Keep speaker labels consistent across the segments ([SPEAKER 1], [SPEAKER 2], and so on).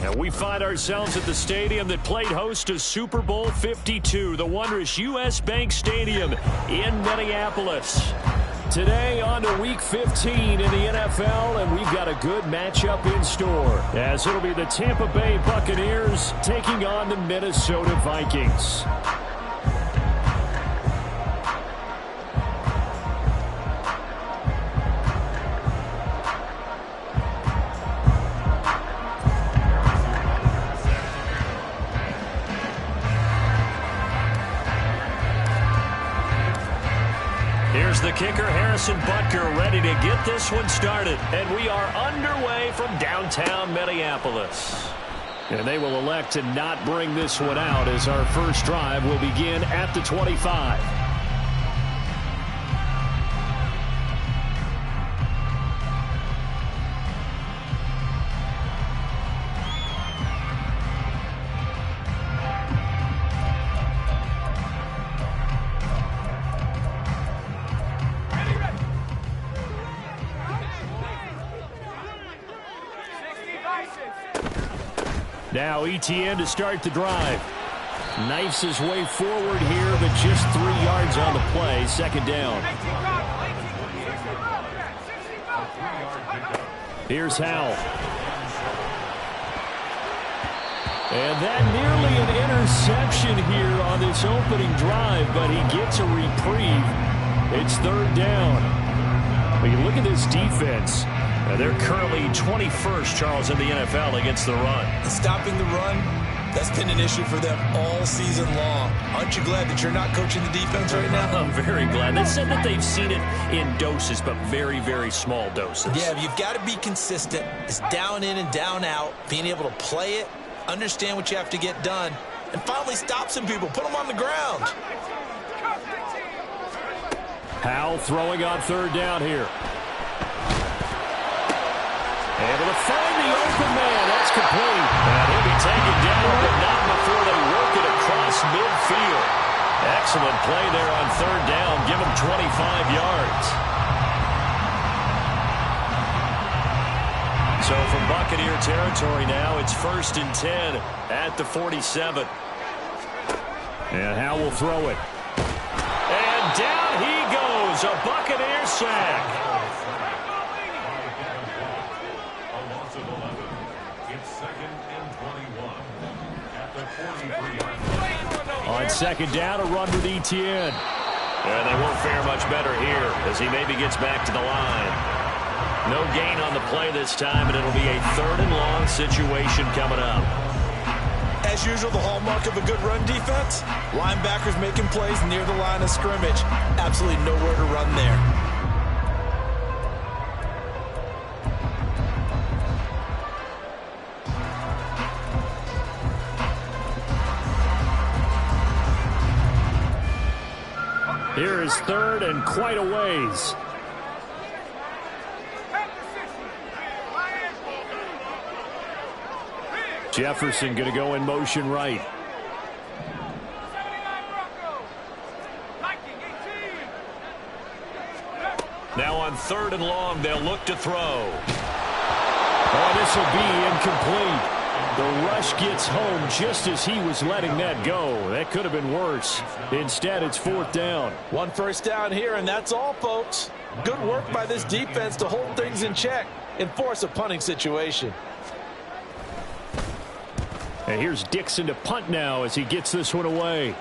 [SPEAKER 1] And we find ourselves at the stadium that played host to Super Bowl 52, the wondrous U.S. Bank Stadium in Minneapolis. Today on to Week 15 in the NFL, and we've got a good matchup in store, as it'll be the Tampa Bay Buccaneers taking on the Minnesota Vikings. Here's the kicker, Harrison Butker, ready to get this one started. And we are underway from downtown Minneapolis. And they will elect to not bring this one out, as our first drive will begin at the 25. Now ETN to start the drive. Knifes his way forward here, but just 3 yards on the play. Second down. Here's Howell. And that nearly an interception here on this opening drive, but he gets a reprieve. It's third down. When you look at this defense, they're currently 21st, Charles, in the NFL against the run.
[SPEAKER 2] And stopping the run, that's been an issue for them all season long. Aren't you glad that you're not coaching the defense right now?
[SPEAKER 1] I'm very glad. They said that they've seen it in doses, but very, very small doses.
[SPEAKER 2] Yeah, you've got to be consistent. It's down in and down out, being able to play it, understand what you have to get done, and finally stop some people, put them on the ground.
[SPEAKER 1] Howell throwing on third down here. Able to find the open man. That's complete. And he'll be taken down, but not before they work it across midfield. Excellent play there on third down. Give him 25 yards. So from Buccaneer territory now, it's 1st and 10 at the 47. And Howell will throw it. And down he goes. A Buccaneer sack. On second down, a run with ETN. And they won't fare much better here as he maybe gets back to the line. No gain on the play this time, and it'll be a 3rd and long situation coming up.
[SPEAKER 2] As usual, the hallmark of a good run defense, linebackers making plays near the line of scrimmage. Absolutely nowhere to run there.
[SPEAKER 1] Here is 3rd and quite a ways. Jefferson going to go in motion right. Now on 3rd and long, they'll look to throw. Oh, this will be incomplete. The rush gets home just as he was letting that go. That could have been worse. Instead, it's 4th down.
[SPEAKER 2] 1 first down here, and that's all, folks. Good work by this defense to hold things in check and force a punting situation.
[SPEAKER 1] And here's Dixon to punt now as he gets this one away.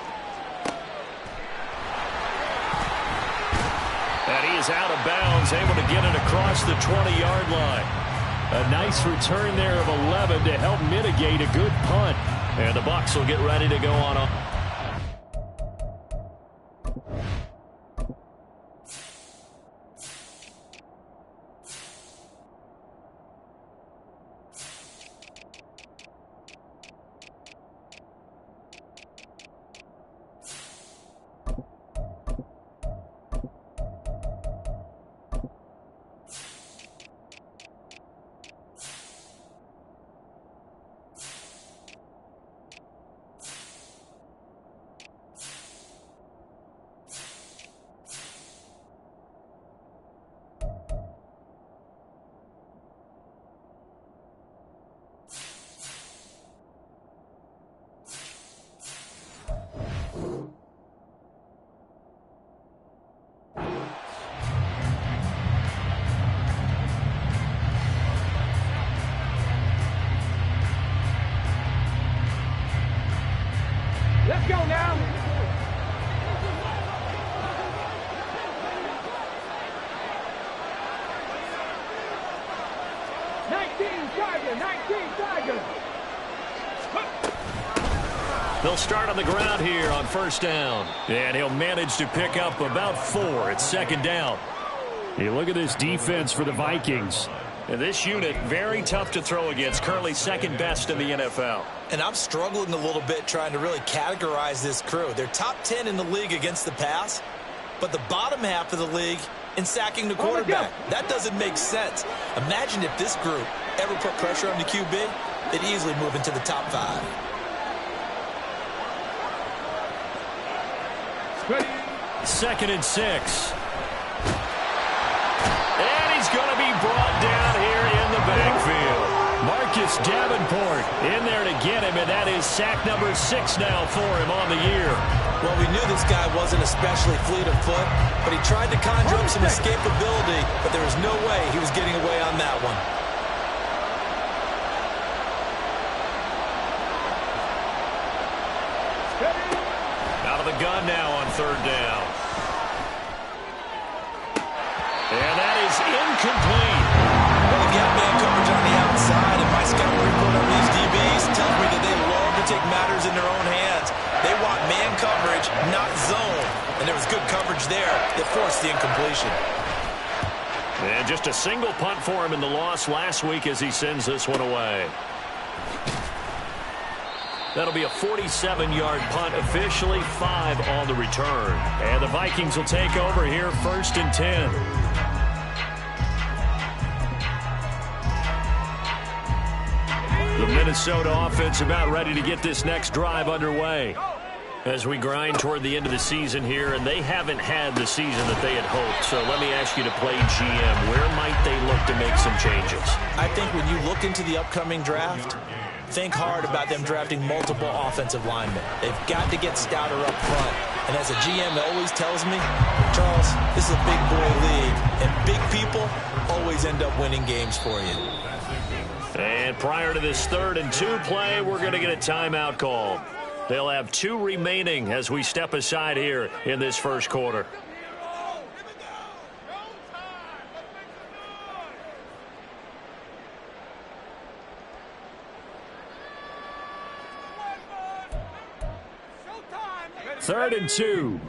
[SPEAKER 1] And he is out of bounds, able to get it across the 20-yard line. A nice return there of 11 to help mitigate a good punt. And the Bucs will get ready to go on. They'll start on the ground here on first down. And he'll manage to pick up about 4 at second down. You look at this defense for the Vikings. And this unit, very tough to throw against. Currently second best in the NFL.
[SPEAKER 2] And I'm struggling a little bit trying to really categorize this crew. They're top 10 in the league against the pass, but the bottom half of the league in sacking the quarterback. That doesn't make sense. Imagine if this group ever put pressure on the QB, they'd easily move into the top 5.
[SPEAKER 1] Second and 6. And he's going to be brought down here in the backfield. Marcus Davenport in there to get him, and that is sack number 6 now for him on the year.
[SPEAKER 2] Well, we knew this guy wasn't especially fleet of foot, but he tried to conjure up some escapability, but there was no way he was getting away on that one.
[SPEAKER 1] Out of the gun now on third down. And that is incomplete.
[SPEAKER 2] Well, they've got man coverage on the outside, and my scouting report on these DBs tells me that they love to take matters in their own hands. They want man coverage, not zone. And there was good coverage there that forced the incompletion.
[SPEAKER 1] And just a single punt for him in the loss last week as he sends this one away. That'll be a 47-yard punt, officially 5 on the return. And the Vikings will take over here first and 10. The Minnesota offense about ready to get this next drive underway as we grind toward the end of the season here, and they haven't had the season that they had hoped. So let me ask you to play GM. Where might they look to make some changes?
[SPEAKER 2] I think when you look into the upcoming draft, think hard about them drafting multiple offensive linemen. They've got to get stouter up front. And as a GM always tells me, Charles, this is a big boy league, and big people always end up winning games for you.
[SPEAKER 1] And prior to this 3rd and 2 play, we're going to get a timeout call. They'll have 2 remaining as we step aside here in this first quarter. Third and 2.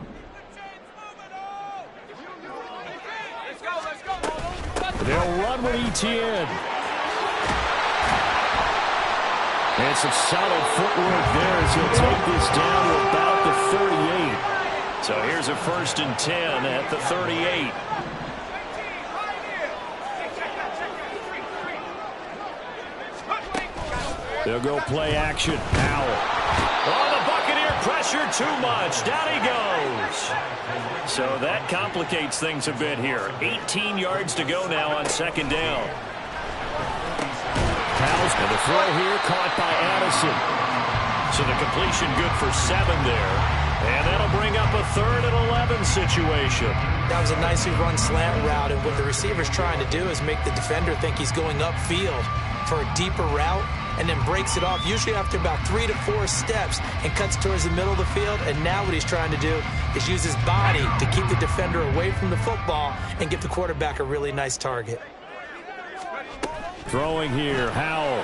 [SPEAKER 1] They'll run with ETN. And some solid footwork there as he'll take this down to about the 38. So here's a 1st and 10 at the 38. They'll go play action. Powell. Oh, the Buccaneer pressure too much. Down he goes. So that complicates things a bit here. 18 yards to go now on 2nd down. Powell's going to throw here, caught by Addison. So the completion good for 7 there. And that'll bring up a 3rd and 11 situation.
[SPEAKER 2] That was a nicely run slant route, and what the receiver's trying to do is make the defender think he's going upfield for a deeper route, and then breaks it off, usually after about 3 to 4 steps, and cuts towards the middle of the field. And now what he's trying to do is use his body to keep the defender away from the football and give the quarterback a really nice target.
[SPEAKER 1] Throwing here, Howell.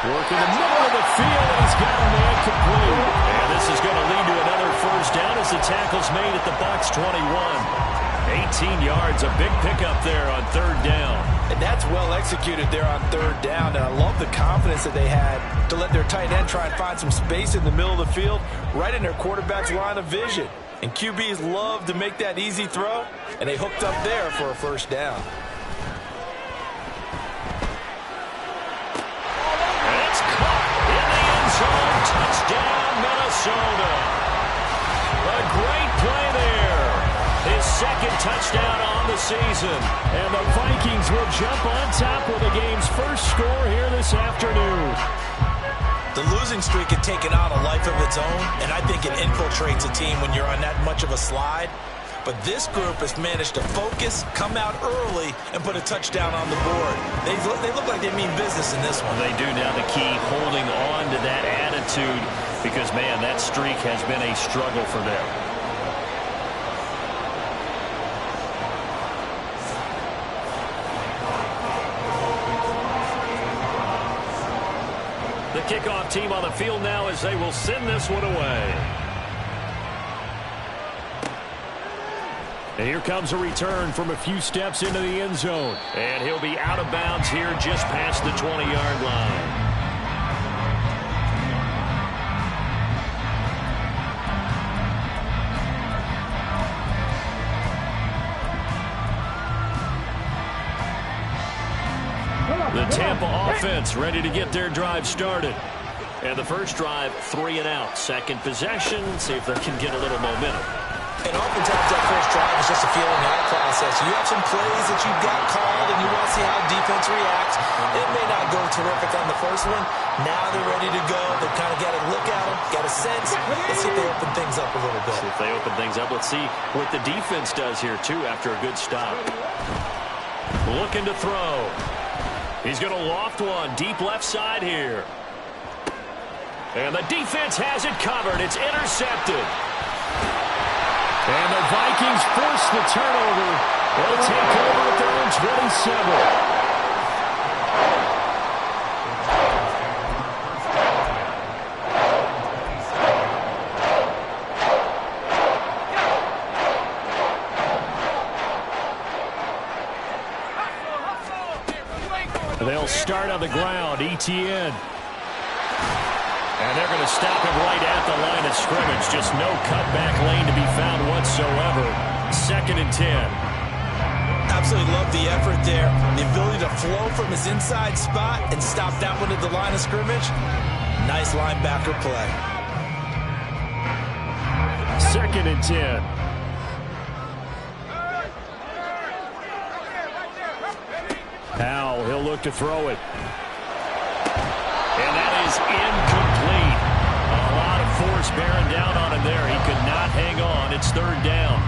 [SPEAKER 1] Working the middle of the field, and he's got a man complete. And this is going to lead to another 1st down as the tackle's made at the Bucs 21. 18 yards, a big pickup there on 3rd down.
[SPEAKER 2] And that's well executed there on 3rd down. And I love the confidence that they had to let their tight end try and find some space in the middle of the field, right in their quarterback's line of vision. And QBs love to make that easy throw, and they hooked up there for a 1st down.
[SPEAKER 1] Touchdown, Minnesota. A great play there. His 2nd touchdown on the season. And the Vikings will jump on top with the game's first score here this afternoon.
[SPEAKER 2] The losing streak had taken on a life of its own, and I think it infiltrates a team when you're on that much of a slide. But this group has managed to focus, come out early, and put a touchdown on the board. They look like they mean business in this one.
[SPEAKER 1] They do now. The key, holding on to that attitude, because, man, that streak has been a struggle for them. kickoff team on the field now as they will send this one away. And here comes a return from a few steps into the end zone. And he'll be out of bounds here just past the 20-yard line. The Tampa offense ready to get their drive started. And the first drive, 3 and out. Second possession, see if they can get a little momentum.
[SPEAKER 2] And oftentimes that first drive is just a feeling out process. You have some plays that you've got called and you want to see how defense reacts. It may not go terrific on the first one. Now they're ready to go. They've kind of got to look at them, got a sense. Let's see if they open things up a little bit.
[SPEAKER 1] See if they open things up. Let's see what the defense does here, too, after a good stop. Looking to throw. He's going to loft one deep left side here. And the defense has it covered. It's intercepted. And the Vikings force the turnover. They'll take over at their own 27. They'll start on the ground. ETN. And they're going to stop him right at the line of scrimmage. Just no cutback lane to be found whatsoever. 2nd and 10.
[SPEAKER 2] Absolutely love the effort there. The ability to flow from his inside spot and stop that one at the line of scrimmage. Nice linebacker play.
[SPEAKER 1] 2nd and 10. Powell, he'll look to throw it. And that is incomplete. A lot of force bearing down on him there. He could not hang on. It's 3rd down.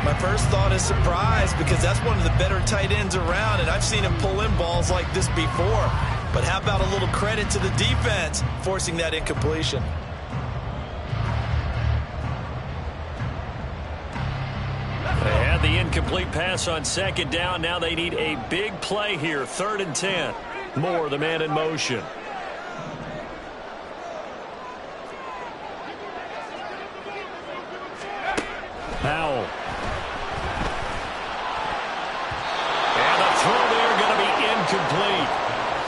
[SPEAKER 2] My first thought is surprise because that's one of the better tight ends around, and I've seen him pull in balls like this before. But how about a little credit to the defense forcing that incompletion?
[SPEAKER 1] They had the incomplete pass on 2nd down. Now they need a big play here. 3rd and 10. Moore, the man in motion. Powell. And the throw there going to be incomplete.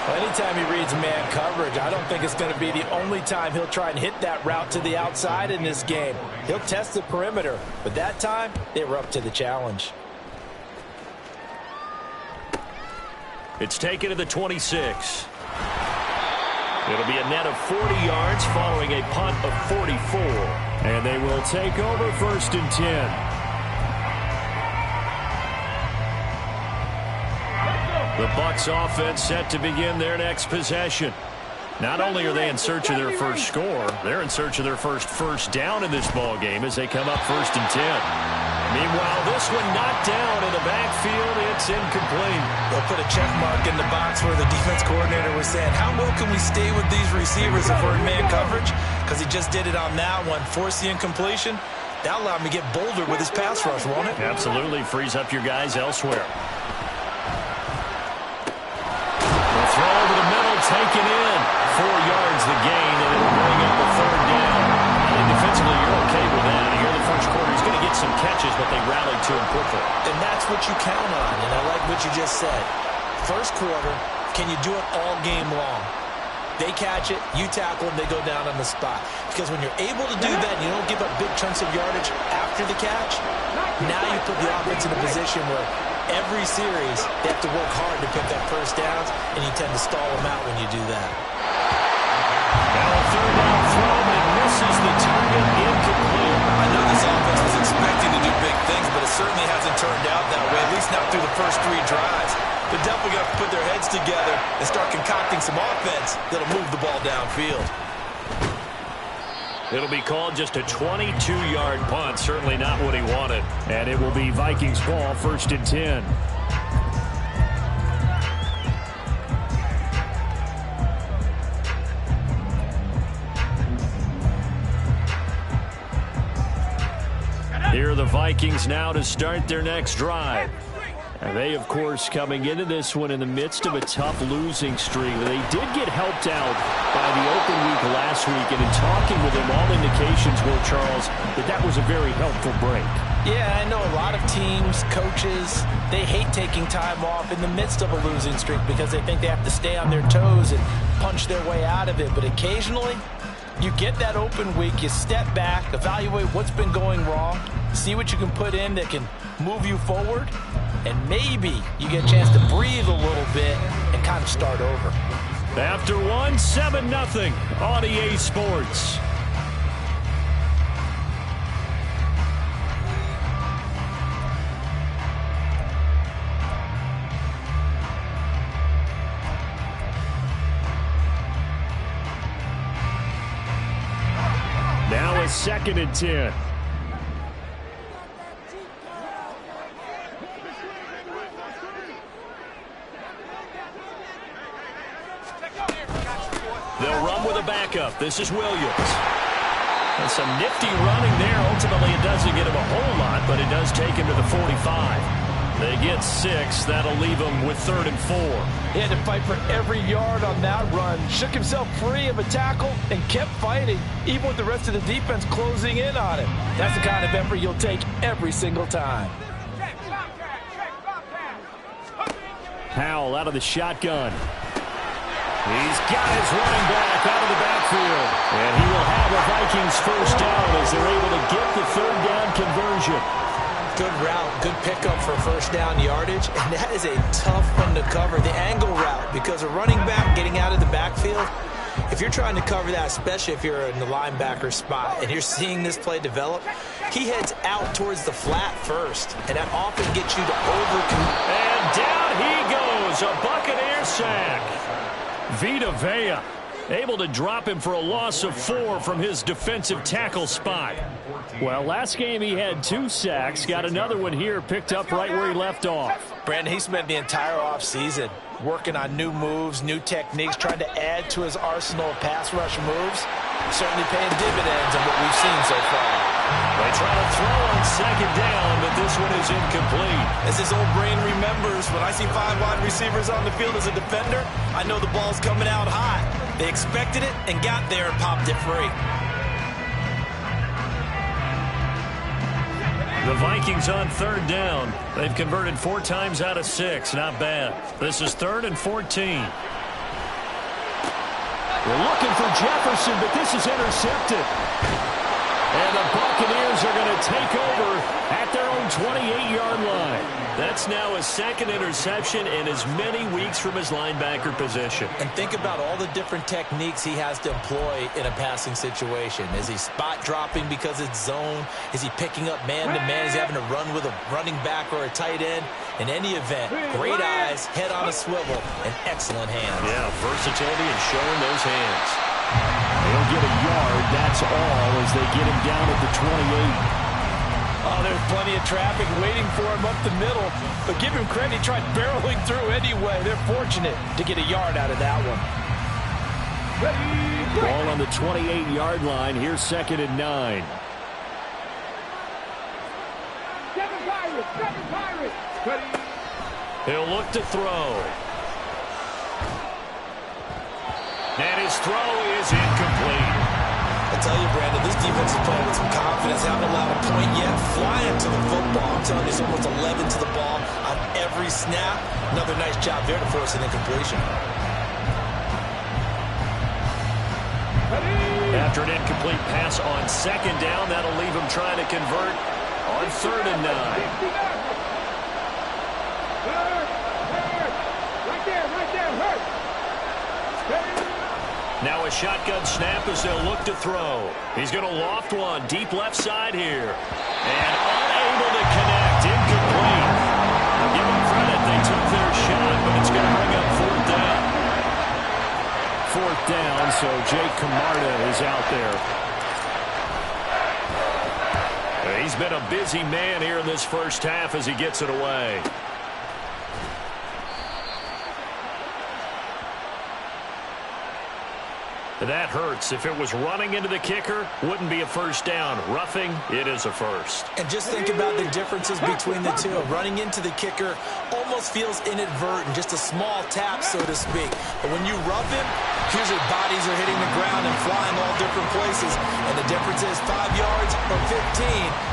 [SPEAKER 2] Well, anytime he reads man coverage, I don't think it's going to be the only time he'll try and hit that route to the outside in this game. He'll test the perimeter, but that time they were up to the challenge.
[SPEAKER 1] It's taken to the 26. It'll be a net of 40 yards following a punt of 44. And they will take over 1st and 10. The Bucs offense set to begin their next possession. Not only are they in search of their first score, they're in search of their first down in this ball game as they come up 1st and 10. Meanwhile, this one knocked down in the backfield. It's incomplete.
[SPEAKER 2] They'll put a check mark in the box where the defense coordinator was saying, how well can we stay with these receivers if we're in man coverage? Because he just did it on that one, forced the incompletion. That allowed him to get bolder with his pass rush, won't it?
[SPEAKER 1] Absolutely. Frees up your guys elsewhere. The throw over the middle, taken in. 4 yards the gain, and it'll bring up a 3rd down. I think defensively you're okay with that. Here in the first quarter, he's going to get some catches, but they rallied to him quickly.
[SPEAKER 2] And that's what you count on, and I like what you just said. First quarter, can you do it all game long? They catch it, you tackle them, they go down on the spot. Because when you're able to do that and you don't give up big chunks of yardage after the catch, now you put the offense in a position where every series they have to work hard to pick up first downs, and you tend to stall them out when you do that.
[SPEAKER 1] Now a 3rd down throw, but it misses the target, incomplete.
[SPEAKER 2] I know this offense was expecting to do big things, but it certainly hasn't turned out that way, at least not through the first 3 drives. They're definitely going to put their heads together and start concocting some offense that'll move the ball downfield.
[SPEAKER 1] It'll be called just a 22-yard punt. Certainly not what he wanted. And it will be Vikings ball, 1st and 10. Here are the Vikings now to start their next drive. And they, of course, coming into this one in the midst of a tough losing streak. They did get helped out by the open week last week, and in talking with him, all indications were, Charles, that was a very helpful break.
[SPEAKER 2] Yeah, I know a lot of teams, coaches, they hate taking time off in the midst of a losing streak because they think they have to stay on their toes and punch their way out of it. But occasionally, you get that open week, you step back, evaluate what's been going wrong, see what you can put in that can move you forward, and maybe you get a chance to breathe a little bit and kind of start over.
[SPEAKER 1] After one, 7-0 on EA Sports. Now a 2nd and 10. They'll run with a backup. This is Williams. And some nifty running there. Ultimately, it doesn't get him a whole lot, but it does take him to the 45. They get 6. That'll leave him with 3rd and 4.
[SPEAKER 2] He had to fight for every yard on that run. Shook himself free of a tackle and kept fighting, even with the rest of the defense closing in on him. That's the kind of effort you'll take every single time.
[SPEAKER 1] Powell out of the shotgun. He's got his running back out of the backfield. And he will have a Vikings first down as they're able to get the 3rd down conversion.
[SPEAKER 2] Good route, good pickup for first down yardage, and that is a tough one to cover, the angle route, because a running back getting out of the backfield, if you're trying to cover that, especially if you're in the linebacker spot and you're seeing this play develop, he heads out towards the flat first, and that often gets you to overcommit.
[SPEAKER 1] And down he goes, a Buccaneer sack. Vita Vea able to drop him for a loss of 4 from his defensive tackle spot. Well, last game he had 2 sacks. Got another one here picked up right where he left off.
[SPEAKER 2] Brandon, he spent the entire offseason working on new moves, new techniques, trying to add to his arsenal of pass rush moves. Certainly paying dividends on what we've seen so far.
[SPEAKER 1] They try to throw on 2nd down, but this one is incomplete.
[SPEAKER 2] As his old brain remembers, when I see 5 wide receivers on the field as a defender, I know the ball's coming out hot. They expected it and got there and popped it free.
[SPEAKER 1] The Vikings on 3rd down. They've converted 4 times out of 6. Not bad. This is 3rd and 14. We're looking for Jefferson, but this is intercepted. And the Buccaneers are going to take over at their own 28-yard line. That's now a 2nd interception in as many weeks from his linebacker position.
[SPEAKER 2] And think about all the different techniques he has to employ in a passing situation. Is he spot dropping because it's zone? Is he picking up man-to-man? Is he having to run with a running back or a tight end? In any event, great eyes, head on a swivel, and excellent hands.
[SPEAKER 1] Yeah, versatility and showing those hands. He'll get a yard, that's all, as they get him down at the 28.
[SPEAKER 2] Oh, there's plenty of traffic waiting for him up the middle. But give him credit, he tried barreling through anyway. They're fortunate to get a yard out of that one.
[SPEAKER 1] Ball on the 28-yard line. Here's 2nd and 9. He'll look to throw. And his throw is incomplete.
[SPEAKER 2] I tell you, Brandon, this defense is playing with some confidence. Haven't allowed a point yet. Flying to the football. I'm telling you, it's almost 11 to the ball on every snap. Another nice job there to force an incompletion.
[SPEAKER 1] After an incomplete pass on 2nd down, that'll leave him trying to convert on 3rd and 9. Now a shotgun snap as they'll look to throw. He's going to loft one deep left side here. And unable to connect. Incomplete. I'll give them credit. They took their shot, but it's going to bring up 4th down. 4th down, so Jake Camarda is out there. He's been a busy man here in this first half as he gets it away. That hurts. If it was running into the kicker, wouldn't be a first down. Roughing, it is a first.
[SPEAKER 2] And just think about the differences between the two. Running into the kicker almost feels inadvertent, just a small tap, so to speak. But when you rough him, usually bodies are hitting the ground and flying all different places. And the difference is 5 yards or 15.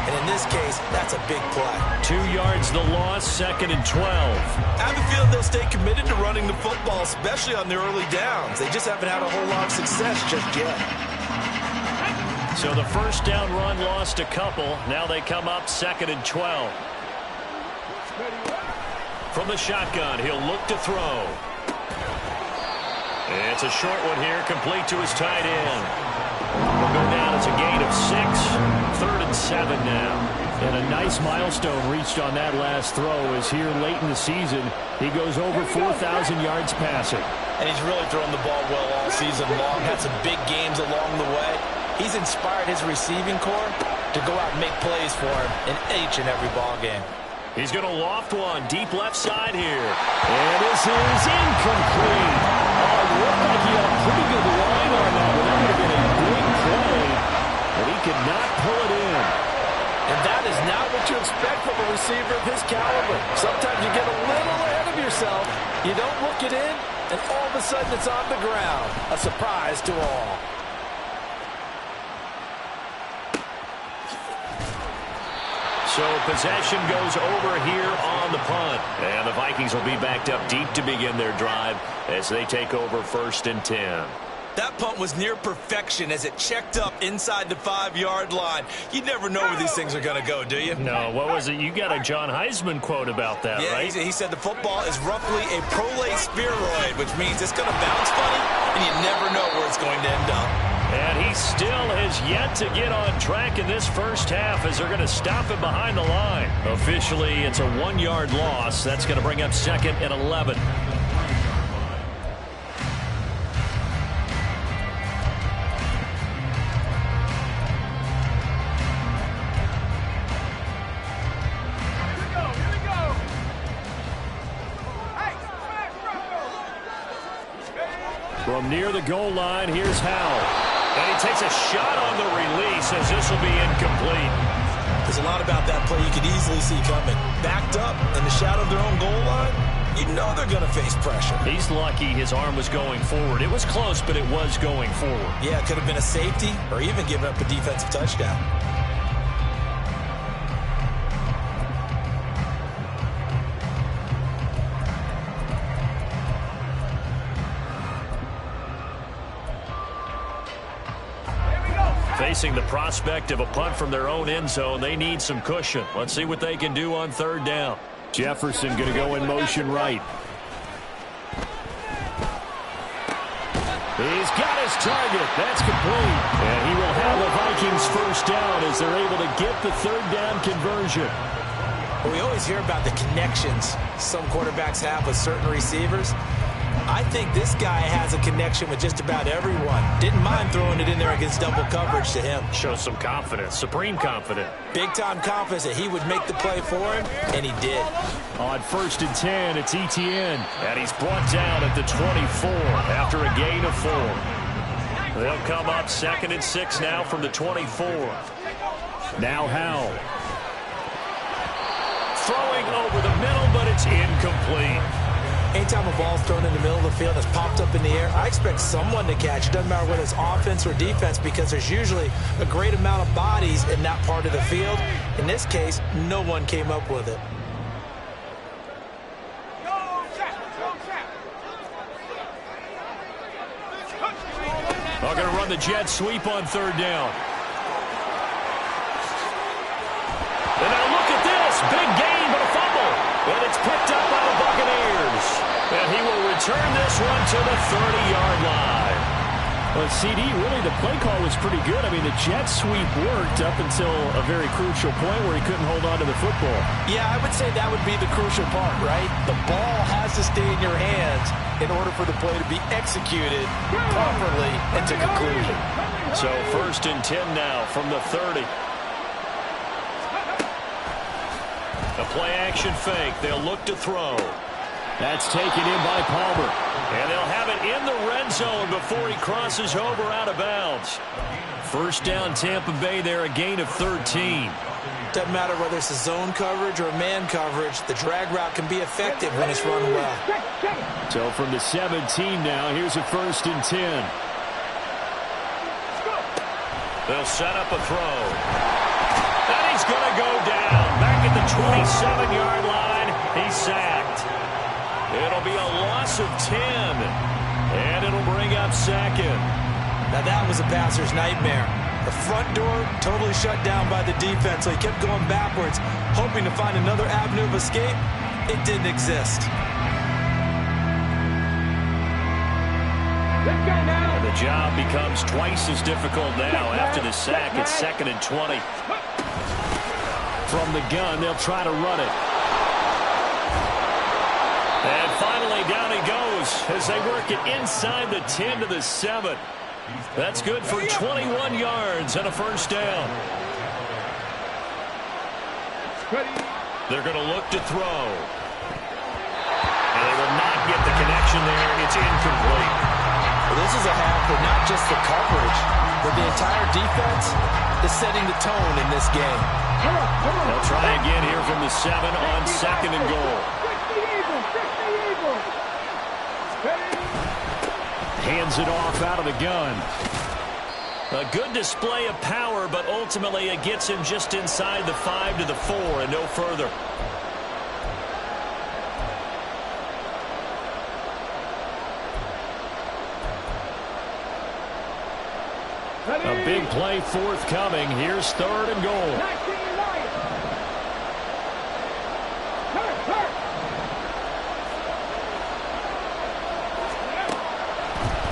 [SPEAKER 2] And in this case, that's a big play.
[SPEAKER 1] 2 yards the loss, 2nd and 12.
[SPEAKER 3] I have a feeling they'll stay committed to running the football, especially on their early downs. They just haven't had a whole lot of success just yet.
[SPEAKER 1] So the first down run lost a couple. Now they come up 2nd and 12. From the shotgun, he'll look to throw. It's a short one here, complete to his tight end. Will go down as a gain of 6. 3rd and 7 now.
[SPEAKER 4] And a nice milestone reached on that last throw as here late in the season, he goes over 4,000 yards passing.
[SPEAKER 3] And he's really thrown the ball well all season long. Had some big games along the way.
[SPEAKER 2] He's inspired his receiving corps to go out and make plays for him in each and every ball game.
[SPEAKER 1] He's going to loft one deep left side here. And this is incomplete. Oh, it looked like he had a pretty good line on that one. That would have been a big play, but he could not pull it in.
[SPEAKER 3] And that is not what you expect from a receiver of his caliber. Sometimes you get a little ahead of yourself. You don't look it in, and all of a sudden it's on the ground. A surprise to all.
[SPEAKER 1] So possession goes over here on the punt. And the Vikings will be backed up deep to begin their drive as they take over 1st and 10.
[SPEAKER 3] That punt was near perfection as it checked up inside the 5-yard line. You never know where these things are going to go, do you?
[SPEAKER 1] No, what was it? You got a John Heisman quote about that,
[SPEAKER 3] yeah,
[SPEAKER 1] right?
[SPEAKER 3] He said the football is roughly a prolate spheroid, which means it's going to bounce funny, and you never know where it's going to end up.
[SPEAKER 1] And he still has yet to get on track in this first half as they're going to stop him behind the line. Officially, it's a 1-yard loss. That's going to bring up 2nd and 11. From near the goal line, here's Howell. And he takes a shot on the release as this will be incomplete.
[SPEAKER 2] There's a lot about that play you could easily see coming. Backed up in the shadow of their own goal line, you know they're going to face pressure.
[SPEAKER 1] He's lucky his arm was going forward. It was close, but it was going forward.
[SPEAKER 2] Yeah, it could have been a safety or even given up a defensive touchdown.
[SPEAKER 1] Facing the prospect of a punt from their own end zone, they need some cushion. Let's see what they can do on 3rd down.
[SPEAKER 4] Jefferson going to go in motion right.
[SPEAKER 1] He's got his target. That's complete. And he will have the Vikings first down as they're able to get the 3rd down conversion.
[SPEAKER 2] Well, we always hear about the connections some quarterbacks have with certain receivers. I think this guy has a connection with just about everyone. Didn't mind throwing it in there against double coverage to him.
[SPEAKER 1] Shows some confidence, supreme confidence.
[SPEAKER 2] Big-time confidence that he would make the play for him, and he did.
[SPEAKER 1] On 1st and 10, it's ETN. And he's brought down at the 24 after a gain of 4. They'll come up 2nd and 6 now from the 24. Now Howell. Throwing over the middle, but it's incomplete.
[SPEAKER 2] Anytime a ball's thrown in the middle of the field that's popped up in the air, I expect someone to catch. It doesn't matter whether it's offense or defense because there's usually a great amount of bodies in that part of the field. In this case, no one came up with it.
[SPEAKER 1] They're going to run the jet sweep on 3rd down. And now look at this. Big gain, but a fumble. And it's picked up by the Buccaneers. And he will return this one to the 30-yard line.
[SPEAKER 4] Well, CD, really the play call was pretty good. I mean, the jet sweep worked up until a very crucial point where he couldn't hold on to the football.
[SPEAKER 3] Yeah, I would say that would be the crucial part, right? The ball has to stay in your hands in order for the play to be executed properly and to conclusion.
[SPEAKER 1] So 1st and 10 now from the 30. A play action fake. They'll look to throw. That's taken in by Palmer. And they'll have it in the red zone before he crosses over out of bounds. First down, Tampa Bay there, a gain of 13.
[SPEAKER 2] Doesn't matter whether it's a zone coverage or man coverage, the drag route can be effective when it's run well.
[SPEAKER 1] So from the 17 now, here's a 1st and 10. They'll set up a throw. And he's going to go down. Back at the 27-yard line, he's sacked. It'll be a loss of 10. And it'll bring up 2nd.
[SPEAKER 2] Now that was a passer's nightmare. The front door totally shut down by the defense, so he kept going backwards, hoping to find another avenue of escape. It didn't exist.
[SPEAKER 1] And the job becomes twice as difficult now after the sack. It's 2nd and 20. From the gun, they'll try to run it. And finally, down he goes as they work it inside the 10 to the 7. That's good for 21 yards and a 1st down. They're going to look to throw. And they will not get the connection there. It's incomplete.
[SPEAKER 2] Well, this is a half where not just the coverage, but the entire defense is setting the tone in this game.
[SPEAKER 1] They'll try again here from the 7 on 2nd and goal. Hands it off out of the gun. A good display of power, but ultimately it gets him just inside the 5 to the 4 and no further. A big play forthcoming. Here's 3rd and goal.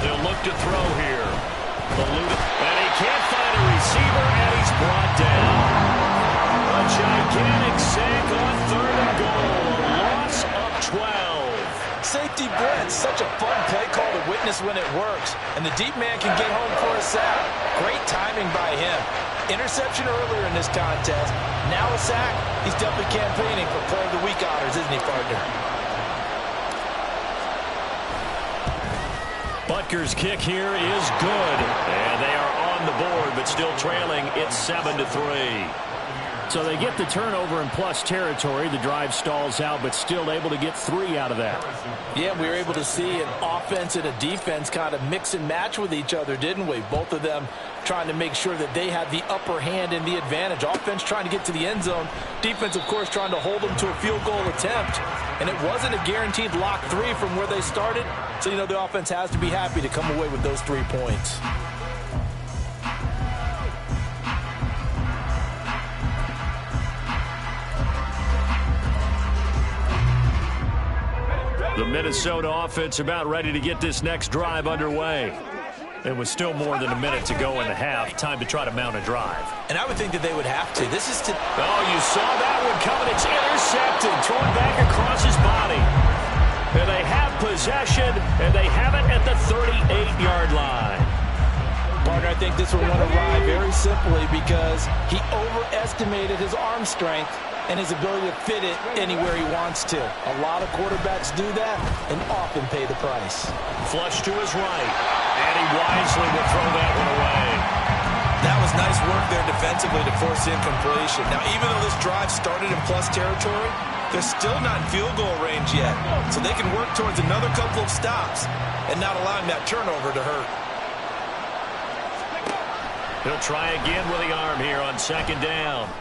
[SPEAKER 1] They'll look to throw here. And he can't find a receiver, and he's brought down. A gigantic sack on 3rd and goal. A loss of 12.
[SPEAKER 2] Safety blitz, such a fun play call to witness when it works. And the deep man can get home for a sack. Great timing by him. Interception earlier in this contest. Now a sack. He's definitely campaigning for Player of the Week honors, isn't he, partner?
[SPEAKER 1] Butker's kick here is good. And they are on the board, but still trailing. It's 7-3. So they get the turnover in plus territory. The drive stalls out, but still able to get 3 out of that.
[SPEAKER 2] Yeah, we were able to see an offense and a defense kind of mix and match with each other, didn't we? Both of them trying to make sure that they had the upper hand and the advantage. Offense trying to get to the end zone. Defense, of course, trying to hold them to a field goal attempt. And it wasn't a guaranteed lock 3 from where they started. So, you know, the offense has to be happy to come away with those 3 points.
[SPEAKER 1] The Minnesota offense about ready to get this next drive underway. It was still more than a minute to go in the half. Time to try to mount a drive.
[SPEAKER 2] And I would think that they would have to. This is to...
[SPEAKER 1] Oh, you saw that one coming. It's intercepted. Thrown back across his body. And they have possession, and they have it at the 38-yard line.
[SPEAKER 2] Partner, I think this one went awry very simply because he overestimated his arm strength and his ability to fit it anywhere he wants to. A lot of quarterbacks do that and often pay the price.
[SPEAKER 1] Flush to his right, and he wisely will throw that one away.
[SPEAKER 2] That was nice work there defensively to force incompletion. Now, even though this drive started in plus territory, they're still not in field goal range yet, so they can work towards another couple of stops and not allowing that turnover to hurt.
[SPEAKER 1] He'll try again with the arm here on 2nd down.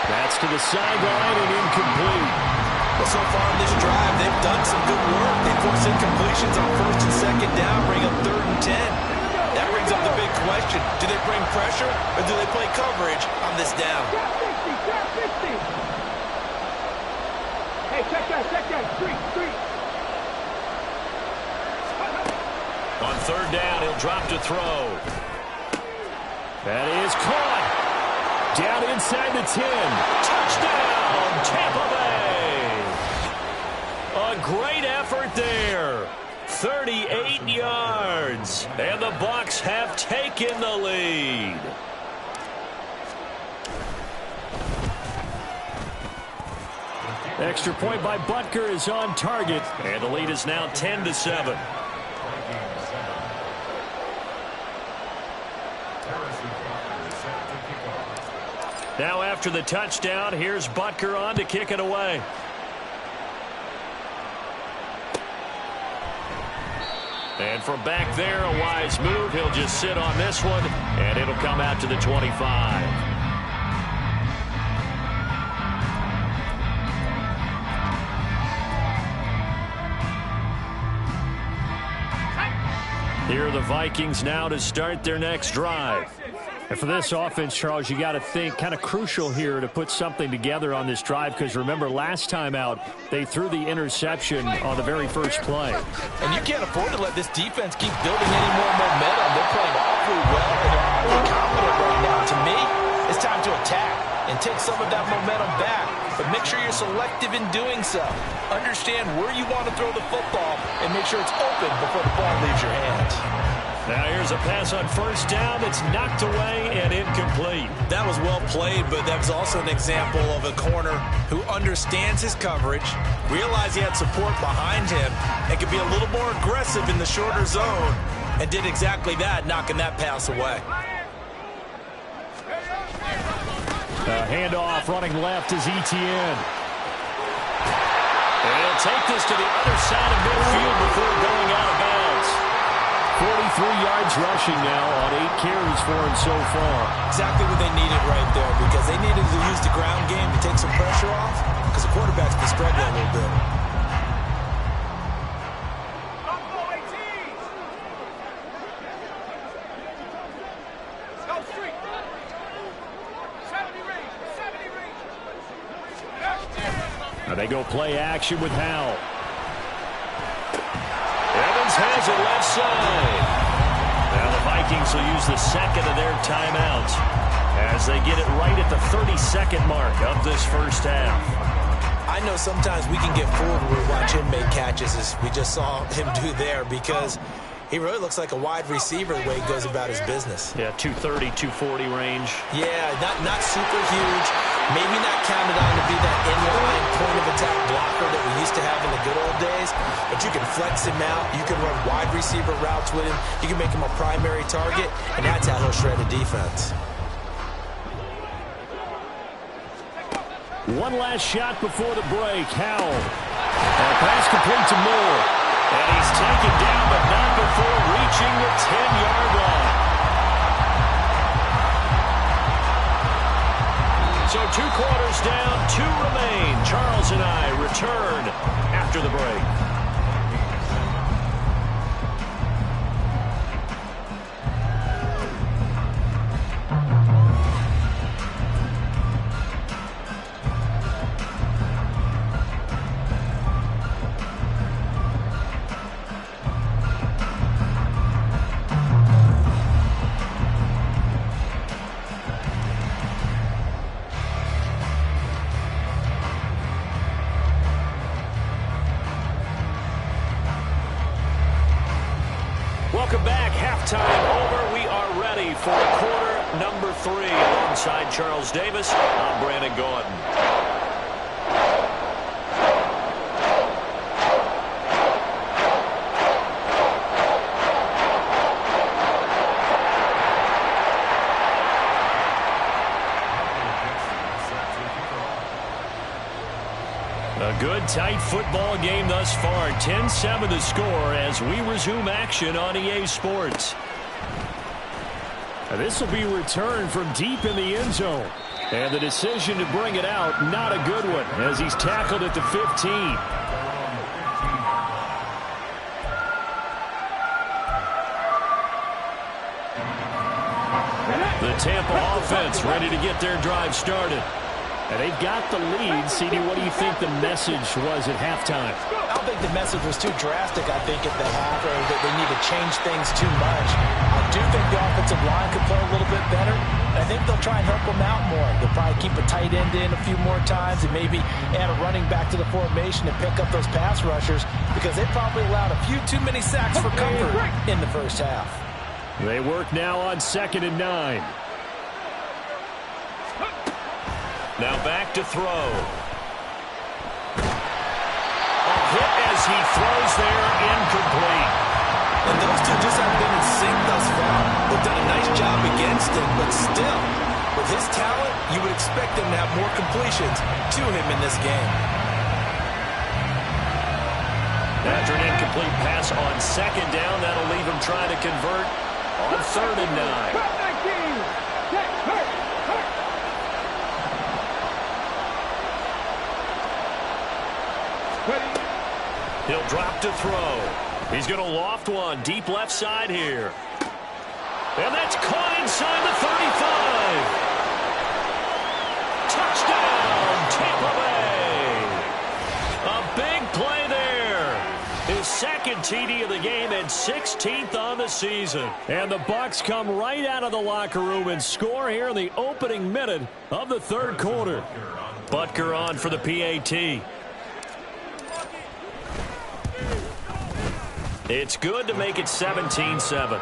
[SPEAKER 1] That's to the sideline and incomplete.
[SPEAKER 2] Well, so far in this drive, they've done some good work. They force incompletions on 1st and 2nd down, bring up 3rd and 10. That brings up the big question. Do they bring pressure or do they play coverage on this down?
[SPEAKER 5] Hey, check that, street.
[SPEAKER 1] On 3rd down, he'll drop to throw. That is caught. Down inside the 10. Touchdown, Tampa Bay. A great effort there. 38 yards. And the Bucs have taken the lead. Extra point by Butker is on target, and the lead is now 10-7. Now after the touchdown, here's Butker on to kick it away. And from back there, a wise move. He'll just sit on this one, and it'll come out to the 25. Here are the Vikings now to start their next drive.
[SPEAKER 4] And for this offense, Charles, you got to think kind of crucial here to put something together on this drive, because remember last time out they threw the interception on the very first play.
[SPEAKER 2] And you can't afford to let this defense keep building any more momentum. They're playing awfully well and they're highly confident right now. To me, it's time to attack and take some of that momentum back. But make sure you're selective in doing so. Understand where you want to throw the football and make sure it's open before the ball leaves your hands.
[SPEAKER 1] Now here's a pass on first down that's knocked away and incomplete.
[SPEAKER 2] That was well played, but that was also an example of a corner who understands his coverage, realized he had support behind him, and could be a little more aggressive in the shorter zone, and did exactly that, knocking that pass away.
[SPEAKER 4] Handoff running left is Etienne.
[SPEAKER 1] And he'll take this to the other side of midfield before going out of bounds.
[SPEAKER 4] 43 yards rushing now on 8 carries for him so far.
[SPEAKER 2] Exactly what they needed right there, because they needed to use the ground game to take some pressure off, because the quarterback's been struggling a little bit.
[SPEAKER 4] Now they go play action with Howell.
[SPEAKER 1] Evans has it left side. Now the Vikings will use the second of their timeouts as they get it right at the 30-second mark of this first half.
[SPEAKER 2] I know sometimes we can get fooled when we watch him make catches, as we just saw him do there, because he really looks like a wide receiver the way he goes about his business.
[SPEAKER 1] Yeah, 230, 240 range.
[SPEAKER 2] Yeah, not super huge. Maybe not counted on to be that inline point-of-attack blocker that we used to have in the good old days, but you can flex him out. You can run wide receiver routes with him. You can make him a primary target, and that's how he'll shred a defense.
[SPEAKER 4] One last shot before the break. Howell. Pass complete to Moore.
[SPEAKER 1] And he's taken down, but not before reaching the 10-yard line. So 2 quarters down, 2 remain. Charles and I return after the break. Welcome back. Halftime over. We are ready for quarter number 3. Alongside Charles Davis, I'm Brandon Gordon. A good, tight football game thus far. 10-7 the score as we resume action on EA Sports.
[SPEAKER 4] This will be returned from deep in the end zone. And the decision to bring it out, not a good one, as he's tackled at the 15.
[SPEAKER 1] The Tampa offense ready to get their drive started.
[SPEAKER 4] And they've got the lead. CD, what do you think the message was at halftime?
[SPEAKER 2] I don't think the message was too drastic, I think, at the half, or that they need to change things too much. I do think the offensive line could play a little bit better. I think they'll try and help them out more. They'll probably keep a tight end in a few more times and maybe add a running back to the formation and pick up those pass rushers, because they probably allowed a few too many sacks for comfort in the first half.
[SPEAKER 4] They work now on 2nd and 9.
[SPEAKER 1] Now back to throw. as he throws there, incomplete.
[SPEAKER 3] And those two just haven't been in sync thus far. They've done a nice job against him, but still, with his talent, you would expect him to have more completions to him in this game.
[SPEAKER 1] After an incomplete pass on second down, that'll leave him trying to convert on 3rd and 9. He'll drop to throw. He's going to loft one deep left side here. And that's caught inside the 35. Touchdown, Tampa Bay. A big play there. His second TD of the game and 16th on the season. And the Bucs come right out of the locker room and score here in the opening minute of the 3rd quarter. Butker on for the PAT. It's good to make it 17-7.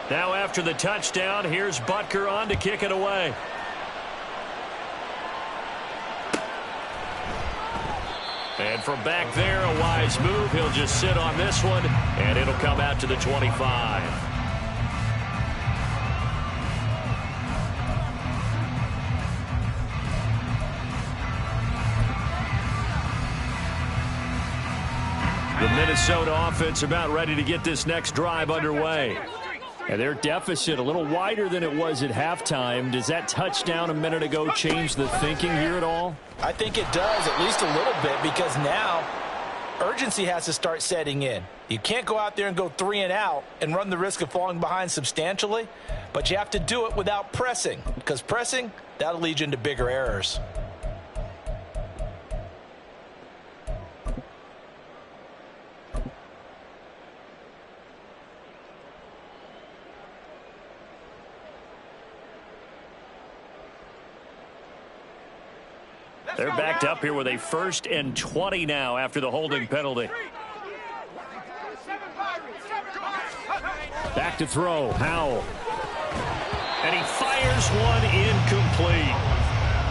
[SPEAKER 1] Now after the touchdown, here's Butker on to kick it away. And from back there, a wise move. He'll just sit on this one, and it'll come out to the 25. The Minnesota offense about ready to get this next drive underway. And their deficit a little wider than it was at halftime. Does that touchdown a minute ago change the thinking here at all?
[SPEAKER 2] I think it does, at least a little bit, because now urgency has to start setting in. You can't go out there and go 3 and out and run the risk of falling behind substantially, but you have to do it without pressing, because pressing, that'll lead you into bigger errors.
[SPEAKER 1] They're backed up here with a 1st and 20 now after the holding penalty. Back to throw, Howell. And he fires one incomplete.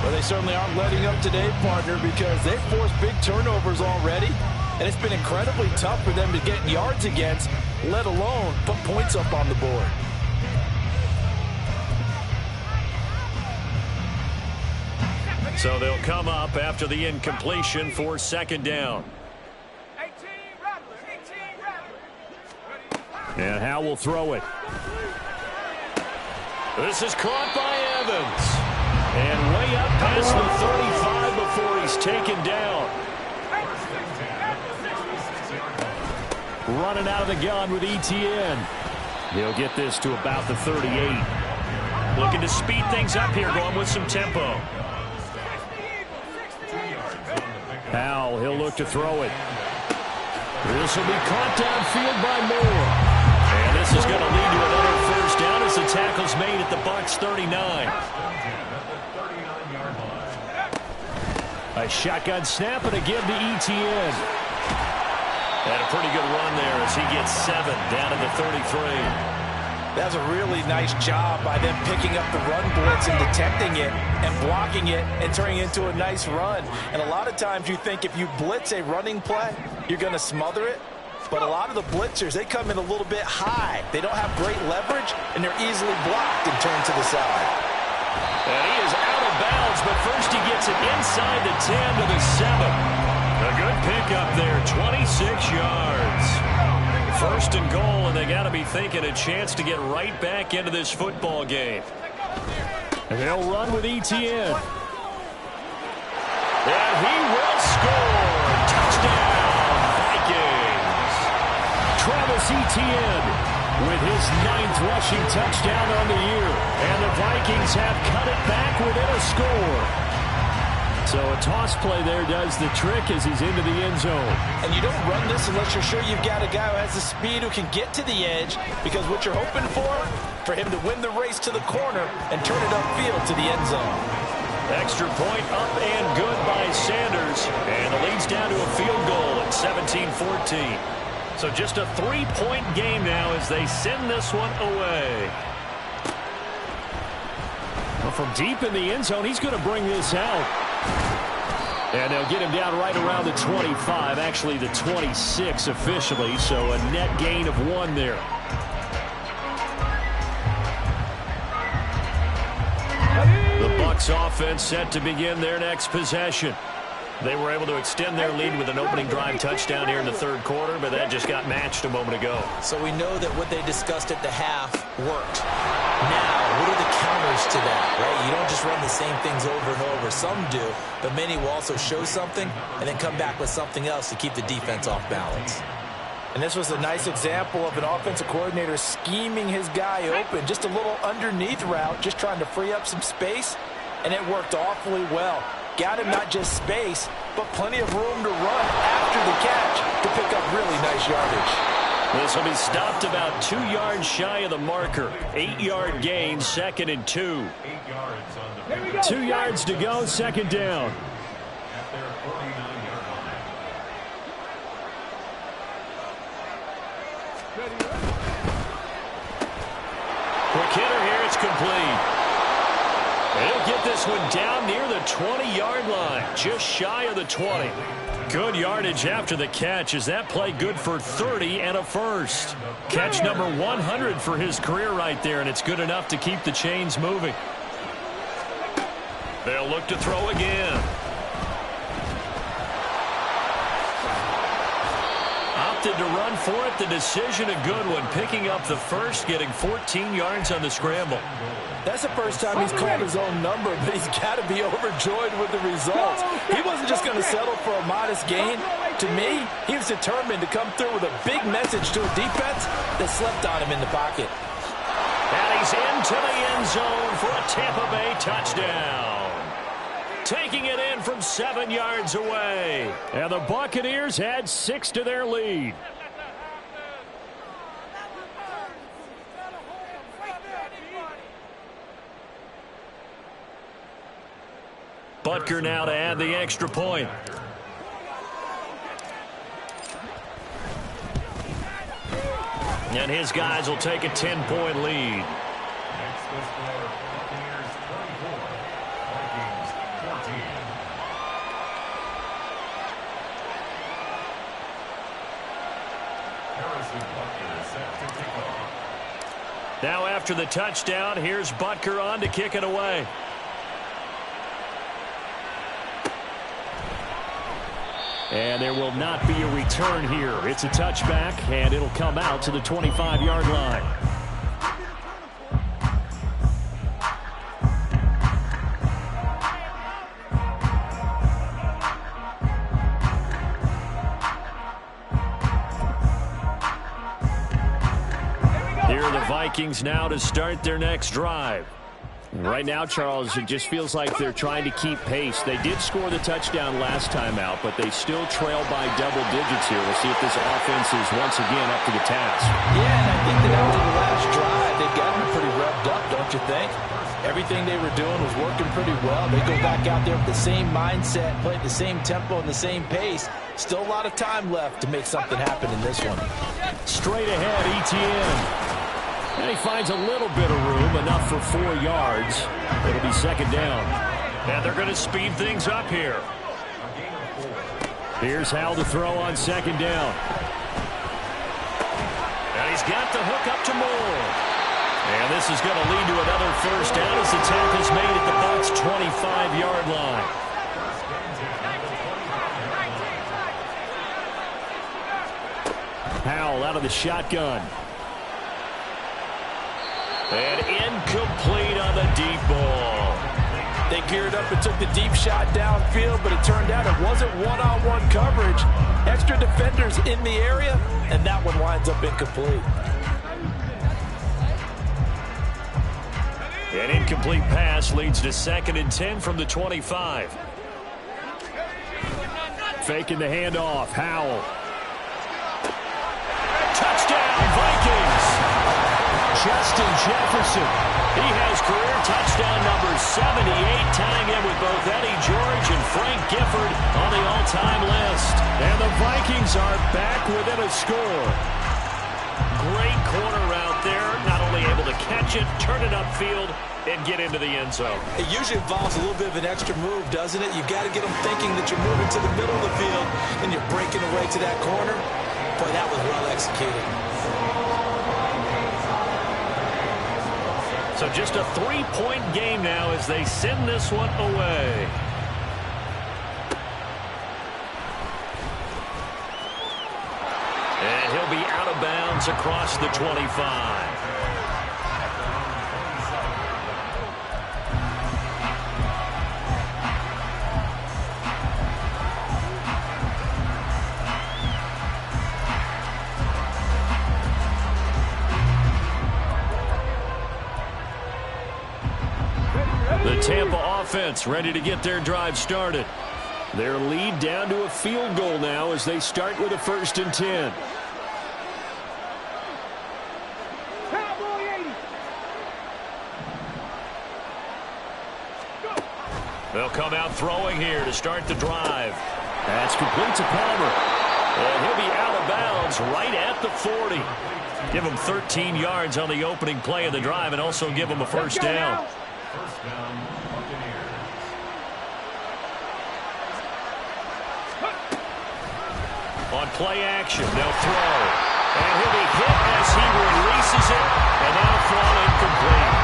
[SPEAKER 3] Well, they certainly aren't letting up today, partner, because they've forced big turnovers already, and it's been incredibly tough for them to get yards against, let alone put points up on the board.
[SPEAKER 1] So they'll come up after the incompletion for 2nd down. And Howell will throw it. This is caught by Evans. And way up past the 35 before he's taken down. Running out of the gun with ETN. He'll get this to about the 38. Looking to speed things up here, going with some tempo. Howell, he'll look to throw it. This will be caught downfield by Moore. And this is going to lead to another 1st down as the tackle's made at the Bucs 39. A shotgun snap and a give to ETN. And a pretty good run there as he gets 7 down to the 33.
[SPEAKER 2] That's a really nice job by them picking up the run blitz and detecting it and blocking it and turning it into a nice run. And a lot of times you think if you blitz a running play, you're going to smother it. But a lot of the blitzers, they come in a little bit high. They don't have great leverage, and they're easily blocked and turned to the side.
[SPEAKER 1] And he is out of bounds, but first he gets it inside the 10 to the 7. A good pickup there, 26 yards. 1st and goal, and they got to be thinking a chance to get right back into this football game. And they'll run with ETN. And he will score. Touchdown, Vikings. Travis Etienne with his 9th rushing touchdown on the year. And the Vikings have cut it back within a score. So a toss play there does the trick as he's into the end zone.
[SPEAKER 2] And you don't run this unless you're sure you've got a guy who has the speed who can get to the edge, because what you're hoping for him to win the race to the corner and turn it upfield to the end zone.
[SPEAKER 1] Extra point up and good by Sanders. And the lead's down to a field goal at 17-14. So just a 3-point game now as they send this one away. Well, from deep in the end zone, he's going to bring this out. And they'll get him down right around the 25, actually the 26 officially, so a net gain of 1 there. The Bucs offense set to begin their next possession. They were able to extend their lead with an opening drive touchdown here in the third quarter, but that just got matched a moment ago.
[SPEAKER 2] So we know that what they discussed at the half worked. Now, what are the counters to that, right? You don't just run the same things over and over. Some do, but many will also show something and then come back with something else to keep the defense off balance.
[SPEAKER 3] And this was a nice example of an offensive coordinator scheming his guy open. Just a little underneath route, just trying to free up some space, and it worked awfully well. Got him not just space, but plenty of room to run after the catch to pick up really nice yardage.
[SPEAKER 1] This will be stopped about 2 yards shy of the marker. 8-yard gain, 2nd and 2.
[SPEAKER 4] 2 yards to go, 2nd down.
[SPEAKER 1] Quick hitter here, it's complete. He'll get this one down near the 20-yard line, just shy of the 20. Good yardage after the catch. Is that play good for 30 and a first? Catch number 100 for his career right there, and it's good enough to keep the chains moving. They'll look to throw again. Opted to run for it. The decision a good one. Picking up the first, getting 14 yards on the scramble.
[SPEAKER 3] That's the first time he's called his own number, but he's got to be overjoyed with the results. He wasn't just going to settle for a modest gain. To me, he was determined to come through with a big message to a defense that slept on him in the pocket.
[SPEAKER 1] And he's into the end zone for a Tampa Bay touchdown. Taking it in from 7 yards away.
[SPEAKER 4] And the Buccaneers had 6 to their lead.
[SPEAKER 1] Butker now to add the extra point. And his guys will take a 10-point lead. Now after the touchdown, here's Butker on to kick it away.
[SPEAKER 4] And there will not be a return here. It's a touchback, and it'll come out to the 25-yard line.
[SPEAKER 1] Here are the Vikings now to start their next drive.
[SPEAKER 4] Right now, Charles, it just feels like they're trying to keep pace. They did score the touchdown last time out, but they still trail by double digits here. We'll see if this offense is once again up to the task.
[SPEAKER 3] Yeah, and I think that after the last drive, they got them pretty revved up, don't you think? Everything they were doing was working pretty well. They go back out there with the same mindset, play at the same tempo and the same pace. Still a lot of time left to make something happen in this one.
[SPEAKER 4] Straight ahead, ETN. And he finds a little bit of room, enough for 4 yards. It'll be 2nd down.
[SPEAKER 1] And they're going to speed things up here.
[SPEAKER 4] Here's Howell to throw on 2nd down.
[SPEAKER 1] And he's got the hook up to Moore. And this is going to lead to another first down as the tackle's made at the Bucs' 25-yard line.
[SPEAKER 4] Howell out of the shotgun.
[SPEAKER 1] And incomplete on the deep ball.
[SPEAKER 3] They geared up and took the deep shot downfield, but it turned out it wasn't one-on-one coverage. Extra defenders in the area, and that one winds up incomplete.
[SPEAKER 1] An incomplete pass leads to 2nd and 10 from the 25.
[SPEAKER 4] Faking the handoff. Howell.
[SPEAKER 1] Touchdown, Vikings. Justin Jefferson. He has career touchdown number 78, tying him with both Eddie George and Frank Gifford on the all-time list. And the Vikings are back within a score. Great corner out there, not only able to catch it, turn it upfield, and get into the end zone.
[SPEAKER 2] It usually involves a little bit of an extra move, doesn't it? You've got to get them thinking that you're moving to the middle of the field and you're breaking away to that corner. Boy, that was well executed.
[SPEAKER 1] So just a 3-point game now as they send this one away. And he'll be out of bounds across the 25. The Tampa offense ready to get their drive started. Their lead down to a field goal now as they start with a 1st and 10. They'll come out throwing here to start the drive. That's complete to Palmer. And he'll be out of bounds right at the 40. Give him 13 yards on the opening play of the drive and also give him a 1st down.
[SPEAKER 5] First down, Buccaneers.
[SPEAKER 1] On play action, they'll throw. And he'll be hit as he releases it. And that'll fall incomplete.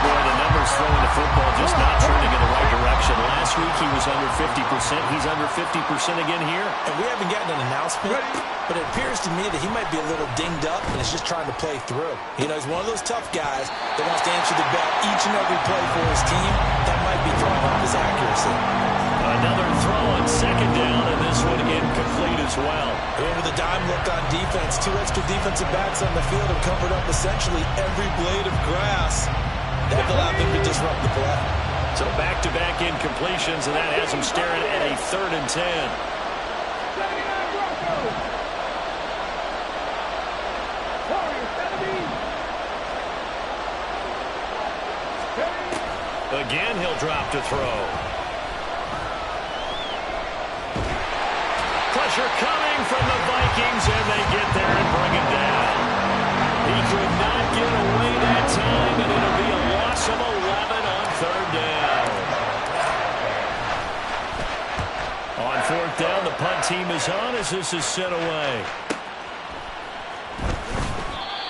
[SPEAKER 1] Boy, the numbers throwing the football just not trending in the right direction. Last week he was under 50%. He's under 50% again here.
[SPEAKER 2] And we haven't gotten an announcement, but it appears to me that he might be a little dinged up and is just trying to play through. You know, he's one of those tough guys that wants to answer the bell each and every play for his team. That might be throwing off his accuracy.
[SPEAKER 1] Another throw on 2nd down, and this one incomplete as well.
[SPEAKER 2] And with a dime look on defense, 2 extra defensive backs on the field have covered up essentially every blade of grass. That allowed them to disrupt the play.
[SPEAKER 1] So back-to-back incompletions, and that has them staring at a 3rd and 10. Again, he'll drop to throw. Pressure coming from the Vikings, and they get there and bring it down. He could not get away that time, and it'll be a loss of 11 on 3rd down. On 4th down, the punt team is on as this is sent away.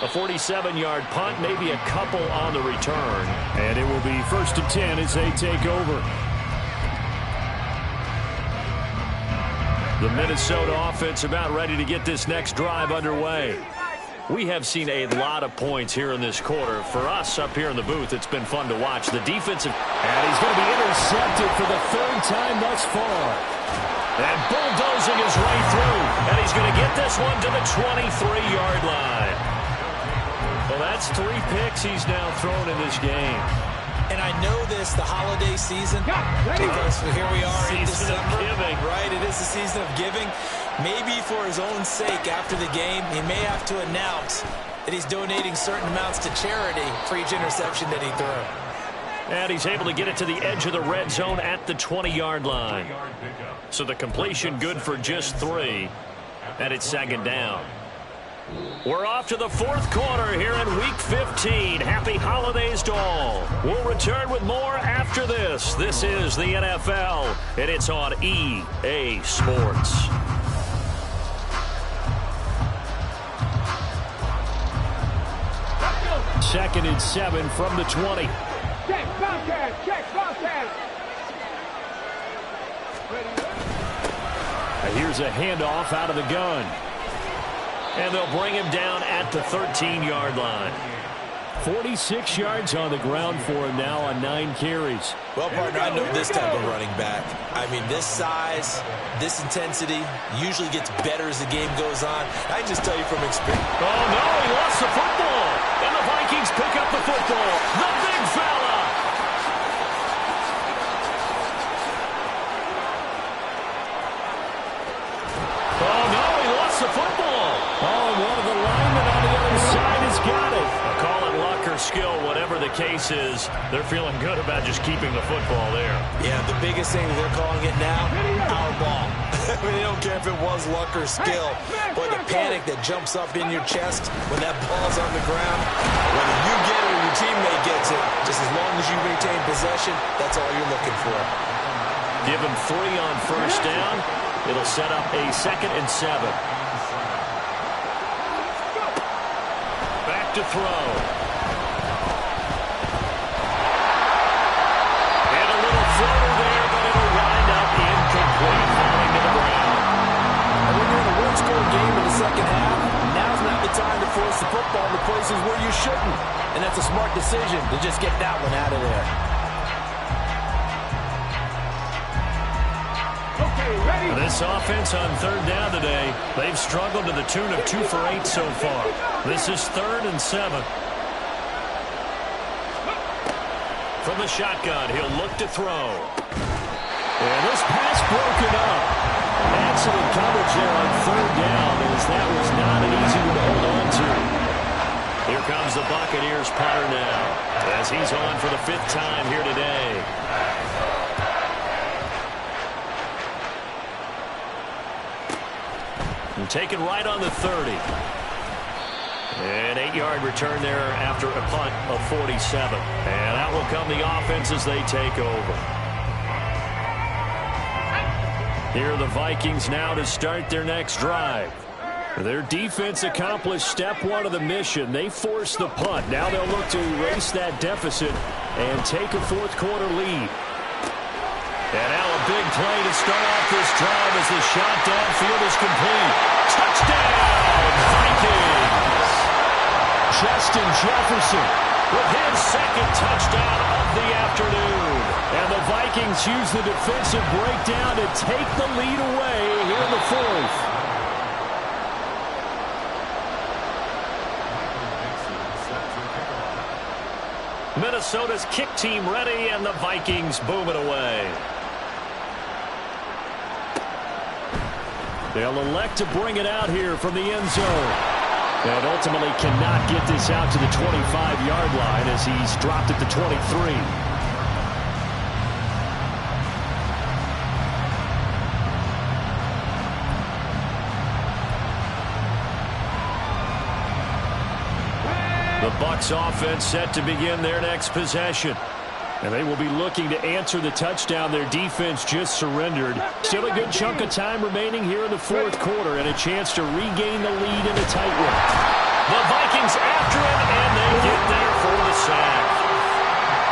[SPEAKER 1] A 47-yard punt, maybe a couple on the return. And it will be 1st and 10 as they take over. The Minnesota offense about ready to get this next drive underway. We have seen a lot of points here in this quarter. For us up here in the booth, it's been fun to watch. The defensive... And he's going to be intercepted for the 3rd time thus far. And bulldozing his way through. And he's going to get this one to the 23-yard line. Well, that's 3 picks he's now thrown in this game.
[SPEAKER 2] And I know this, the holiday season, because here we are in
[SPEAKER 1] Season of
[SPEAKER 2] December.
[SPEAKER 1] giving.
[SPEAKER 2] Right, it is the season of giving. Maybe for his own sake after the game, he may have to announce that he's donating certain amounts to charity for each interception that he threw.
[SPEAKER 1] And he's able to get it to the edge of the red zone at the 20-yard line. So the completion good for just 3. And it's 2nd down. We're off to the 4th quarter here in Week 15. Happy holidays to all. We'll return with more after this. This is the NFL, and it's on EA Sports. Second and 7 from the 20.
[SPEAKER 5] Check, Bobcat, check, Bobcat.
[SPEAKER 1] Here's a handoff out of the gun. And they'll bring him down at the 13-yard line. 46 yards on the ground for him now on 9 carries.
[SPEAKER 2] Well, partner, I know this type of running back. I mean, this size, this intensity usually gets better as the game goes on. I can just tell you from experience.
[SPEAKER 1] Oh, no, he lost the football. And the Vikings pick up the football. The big fella. Oh, no, he lost the football. Oh, and one of the linemen on the other side has got it. I'll call it skill, whatever the case is, they're feeling good about just keeping the football there.
[SPEAKER 2] Yeah, the biggest thing they're calling it now, our ball. I mean, they don't care if it was luck or skill, but the panic that jumps up in your chest when that ball's on the ground, whether you get it or your teammate gets it, just as long as you maintain possession, that's all you're looking for.
[SPEAKER 1] Give him 3 on first down. It'll set up a 2nd and 7. Back to throw. And a little floater there, but it'll wind up incomplete, falling to the ground.
[SPEAKER 3] And when you're in a one-score game in the second half, now's not the time to force the football in the places where you shouldn't. And that's a smart decision to just get that one out of there.
[SPEAKER 1] This offense on 3rd down today, they've struggled to the tune of 2 for 8 so far. This is 3rd and 7. From the shotgun, he'll look to throw. And this pass broken up. Excellent coverage there on 3rd down, as that was not an easy one to hold on to. Here comes the Buccaneers punter now, as he's on for the 5th time here today. Taken right on the 30. An 8-yard return there after a punt of 47. And out will come the offense as they take over. Here are the Vikings now to start their next drive. Their defense accomplished step 1 of the mission. They forced the punt. Now they'll look to erase that deficit and take a 4th quarter lead. And now a big play to start off this drive as the shot downfield is complete. Touchdown, Vikings! Justin Jefferson with his 2nd touchdown of the afternoon. And the Vikings use the defensive breakdown to take the lead away here in the 4th. Minnesota's kick team ready, and the Vikings boom it away. They'll elect to bring it out here from the end zone. And ultimately cannot get this out to the 25-yard line as he's dropped at the 23. The Bucs offense set to begin their next possession. And they will be looking to answer the touchdown their defense just surrendered. Still a good chunk of time remaining here in the 4th quarter and a chance to regain the lead in a tight one. The Vikings after him, and they get there for the sack.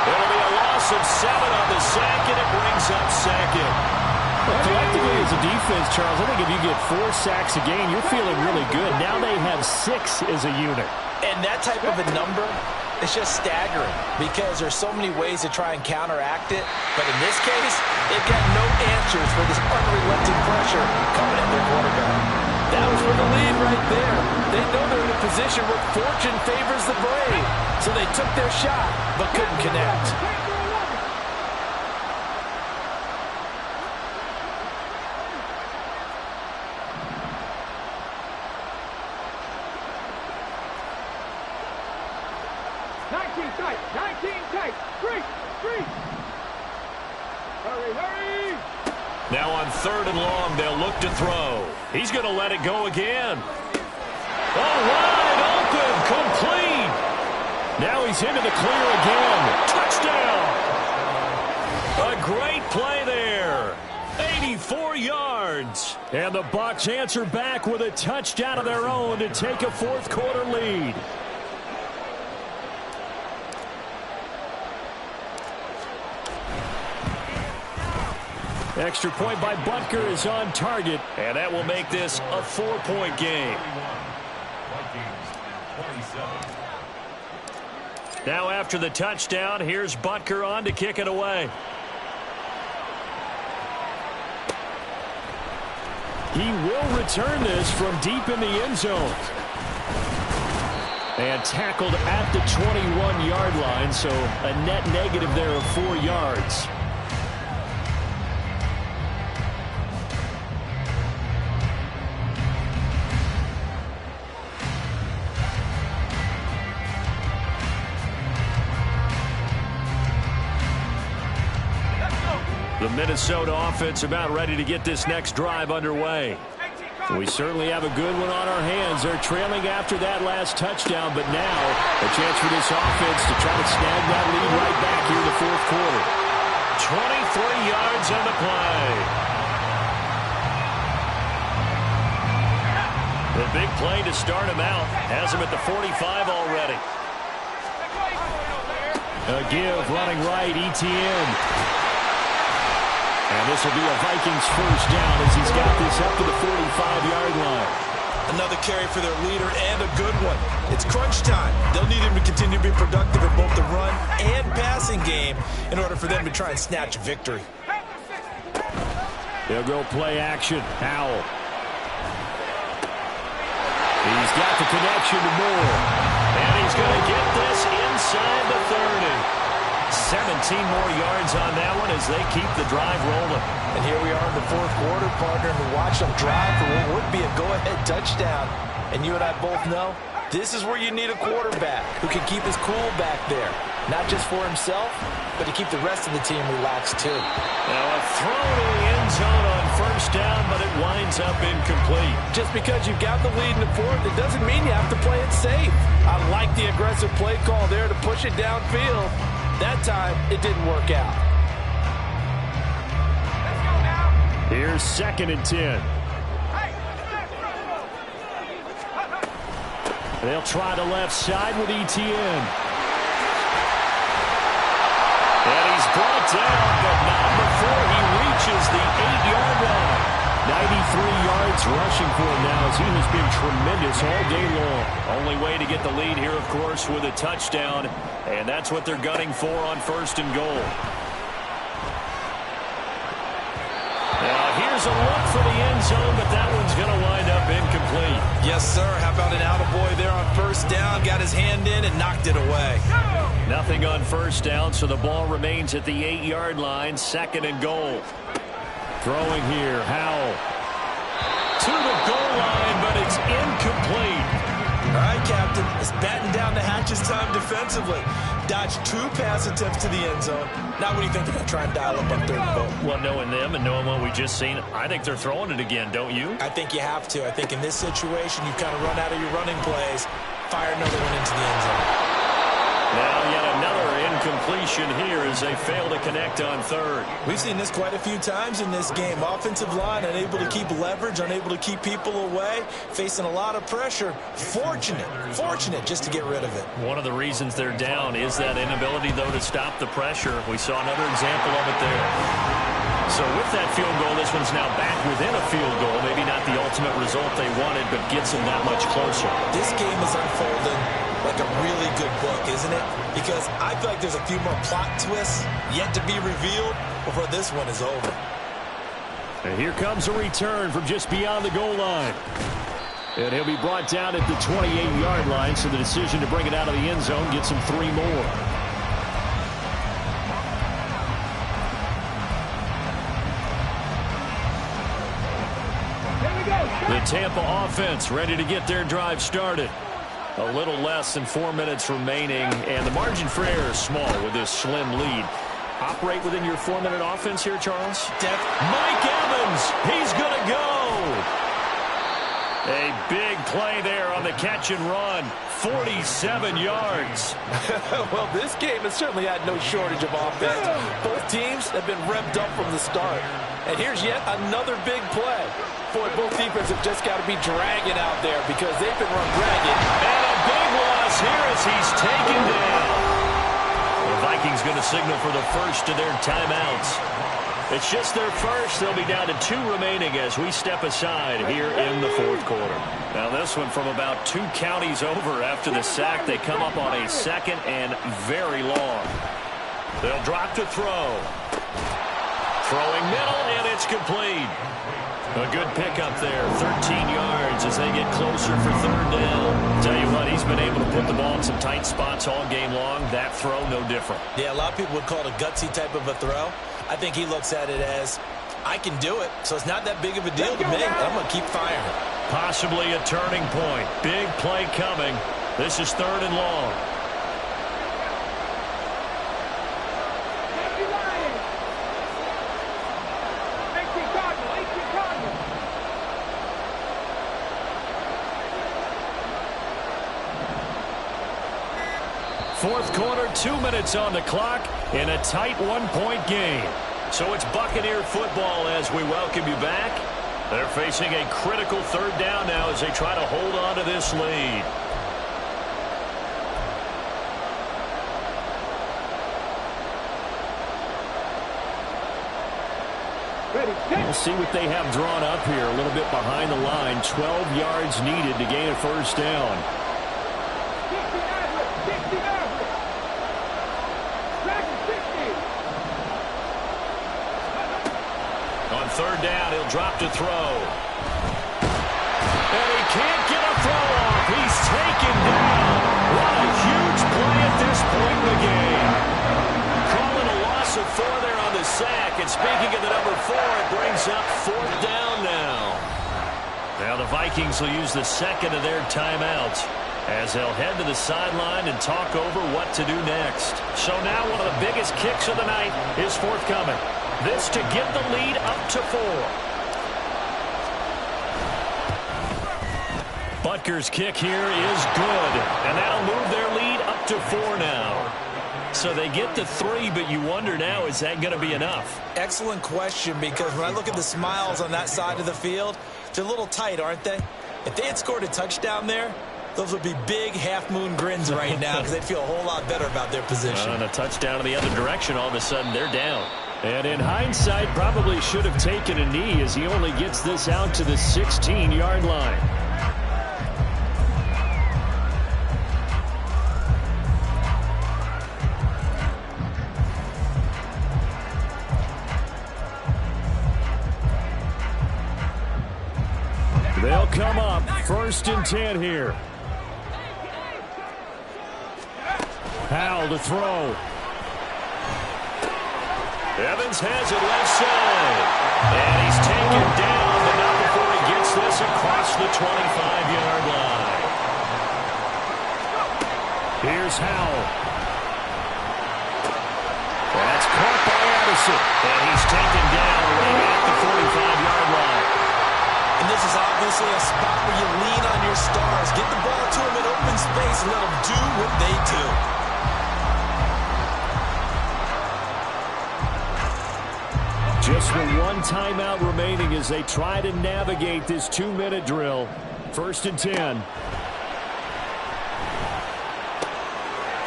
[SPEAKER 1] It'll be a loss of 7 on the sack, and it brings up 2nd.
[SPEAKER 4] Well, collectively as a defense, Charles, I think if you get 4 sacks a game, you're feeling really good. Now they have 6 as a unit.
[SPEAKER 2] And that type of a number, it's just staggering because there's so many ways to try and counteract it. But in this case, they've got no answers for this unrelenting pressure coming at their quarterback.
[SPEAKER 3] That was for the lead right there. They know they're in a position where fortune favors the brave. So they took their shot, but couldn't connect.
[SPEAKER 1] Now on 3rd and long, they'll look to throw. He's going to let it go again. Oh, wide open, complete. Now he's into the clear again. Touchdown. A great play there. 84 yards. And the Bucs answer back with a touchdown of their own to take a 4th quarter lead. Extra point by Butker is on target, and that will make this a 4-point game. Now after the touchdown, here's Butker on to kick it away. He will return this from deep in the end zone. And tackled at the 21-yard line, so a net negative there of 4 yards. Minnesota offense about ready to get this next drive underway. We certainly have a good one on our hands. They're trailing after that last touchdown, but now a chance for this offense to try to snag that lead right back here in the fourth quarter. 23 yards on the play. The big play to start him out has him at the 45 already. A give running right, ETN. And this will be a Vikings first down as he's got this up to the 45-yard line.
[SPEAKER 2] Another carry for their leader and a good one. It's crunch time. They'll need him to continue to be productive in both the run and passing game in order for them to try and snatch a victory.
[SPEAKER 1] They'll go play action. Howell. He's got the connection to Moore. And he's going to get this inside the 30. 17 more yards on that one as they keep the drive rolling.
[SPEAKER 2] And here we are in the fourth quarter, partner, and watch them drive for what would be a go-ahead touchdown. And you and I both know this is where you need a quarterback who can keep his cool back there. Not just for himself, but to keep the rest of the team relaxed too.
[SPEAKER 1] Now a throw to the end zone on first down, but it winds up incomplete.
[SPEAKER 3] Just because you've got the lead in the fourth, it doesn't mean you have to play it safe. I like the aggressive play call there to push it downfield. That time, it didn't work out.
[SPEAKER 1] Here's 2nd and 10. They'll try the left side with ETN. And he's brought down, but not before he reaches the 8-yard line. 93 yards rushing for him now as he has been tremendous all day long. Only way to get the lead here, of course, with a touchdown. And that's what they're gunning for on 1st and goal. Now here's a look for the end zone, but that one's going to wind up incomplete.
[SPEAKER 2] Yes, sir. How about an attaboy there on first down? Got his hand in and knocked it away.
[SPEAKER 1] Nothing on first down, so the ball remains at the 8-yard line. 2nd and goal. Throwing here, Howell. To the goal line, but it's incomplete.
[SPEAKER 2] All right, Captain. It's batting down the hatches time defensively. Dodged 2 pass attempts to the end zone. Now what do you think they're going to try and dial up on 3rd and goal?
[SPEAKER 1] Well, knowing them and knowing what we just seen, I think they're throwing it again, don't you?
[SPEAKER 2] I think you have to. I think in this situation, you kind of run out of your running plays, fire another one into the end zone.
[SPEAKER 1] Now yet another incompletion here as they fail to connect on 3rd.
[SPEAKER 2] We've seen this quite a few times in this game. Offensive line unable to keep leverage, unable to keep people away, facing a lot of pressure. Fortunate just to get rid of it.
[SPEAKER 1] One of the reasons they're down is that inability, though, to stop the pressure. We saw another example of it there. So with that field goal, this one's now back within a field goal. Maybe not the ultimate result they wanted, but gets them that much closer.
[SPEAKER 2] This game is unfolding like a really good book, isn't it? Because I feel like there's a few more plot twists yet to be revealed before this one is over.
[SPEAKER 1] And here comes a return from just beyond the goal line. And he'll be brought down at the 28-yard line, so the decision to bring it out of the end zone gets him 3 more. The Tampa offense ready to get their drive started. A little less than 4 minutes remaining, and the margin for error is small with this slim lead. Operate within your 4-minute offense here, Charles. Mike Evans, he's going to go. A big play there on the catch and run. 47 yards.
[SPEAKER 3] Well, this game has certainly had no shortage of offense. Both teams have been revved up from the start. And here's yet another big play. Boy, both defenses have just got to be dragging out there because they've been run ragged.
[SPEAKER 1] And a big loss here as he's taken down. The Vikings going to signal for the first of their timeouts. It's just their first. They'll be down to 2 remaining as we step aside here in the fourth quarter. Now this one from about 2 counties over after the sack. They come up on a 2nd and very long. They'll drop to throw. Throwing middle, and it's complete. A good pickup there, 13 yards as they get closer for 3rd down. Tell you what, he's been able to put the ball in some tight spots all game long. That throw, no different.
[SPEAKER 2] Yeah, a lot of people would call it a gutsy type of a throw. I think he looks at it as, I can do it, so it's not that big of a deal to me. I'm going to keep firing.
[SPEAKER 1] Possibly a turning point. Big play coming. This is 3rd and long. Fourth quarter, 2 minutes on the clock in a tight one-point game. So it's Buccaneer football as we welcome you back. They're facing a critical third down now as they try to hold on to this lead.
[SPEAKER 4] We'll see what they have drawn up here. A little bit behind the line. 12 yards needed to gain a first down.
[SPEAKER 1] On third down, he'll drop to throw. And he can't get a throw off. He's taken down. What a huge play at this point in the game. Calling a loss of 4 there on the sack. And speaking of the number 4, it brings up fourth down now. Now the Vikings will use the second of their timeouts as they'll head to the sideline and talk over what to do next. So now one of the biggest kicks of the night is forthcoming. This to get the lead up to 4. Butker's kick here is good, and that'll move their lead up to 4 now. So they get to 3, but you wonder now, is that going to be enough?
[SPEAKER 2] Excellent question, because when I look at the smiles on that side of the field, they're a little tight, aren't they? If they had scored a touchdown there, those would be big half-moon grins right now because they'd feel a whole lot better about their position.
[SPEAKER 1] And a touchdown in the other direction, all of a sudden they're down. And in hindsight, probably should have taken a knee as he only gets this out to the 16-yard line. They'll come up 1st and 10 here. Howell to throw. Evans has it left side. And he's taken down, but not before he gets this across the 25-yard line. Here's Howell. That's caught by Addison. And he's taken down right at the 45-yard line.
[SPEAKER 2] And this is obviously a spot where you lean on your stars. Get the ball to them in open space and let them do what they do.
[SPEAKER 1] Just with one timeout remaining as they try to navigate this 2-minute drill. 1st and 10.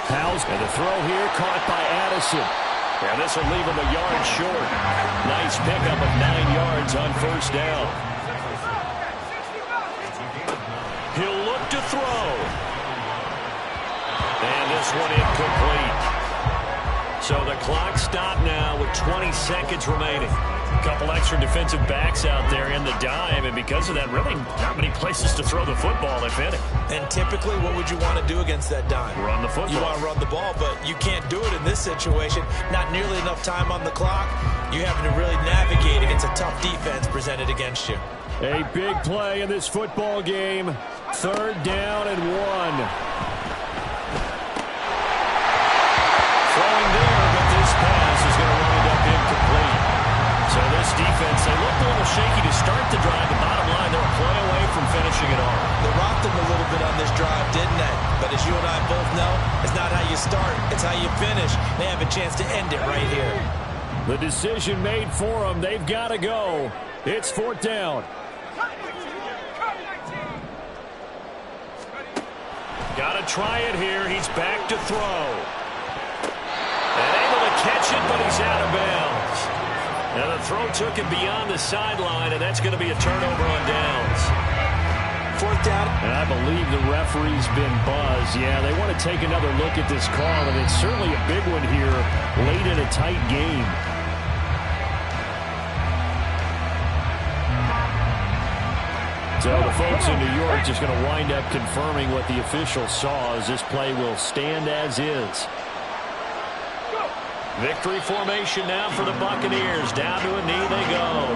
[SPEAKER 1] Howell's and the throw here caught by Addison. And this will leave him a yard short. Nice pickup of 9 yards on first down. He'll look to throw. And this one incomplete. So the clock stopped now with 20 seconds remaining. A couple extra defensive backs out there in the dime, and because of that, really not many places to throw the football, if any.
[SPEAKER 2] And typically, what would you want to do against that dime?
[SPEAKER 1] Run the football.
[SPEAKER 2] You want to run the ball, but you can't do it in this situation. Not nearly enough time on the clock. You having to really navigate against a tough defense presented against you.
[SPEAKER 1] A big play in this football game. 3rd down and 1. So this defense, they looked a little shaky to start the drive. The bottom line, they're a play away from finishing it off.
[SPEAKER 2] They rocked them a little bit on this drive, didn't they? But as you and I both know, it's not how you start, it's how you finish. They have a chance to end it right here.
[SPEAKER 1] The decision made for them. They've got to go. It's 4th down. Got to try it here. He's back to throw. And able to catch it, but he's out of bounds. And the throw took him beyond the sideline, and that's going to be a turnover on downs.
[SPEAKER 2] 4th down.
[SPEAKER 1] And I believe the referee's been buzzed. Yeah, they want to take another look at this call, and it's certainly a big one here late in a tight game. So the folks in New York just going to wind up confirming what the official saw as this play will stand as is. Victory formation now for the Buccaneers. Down to a knee they go.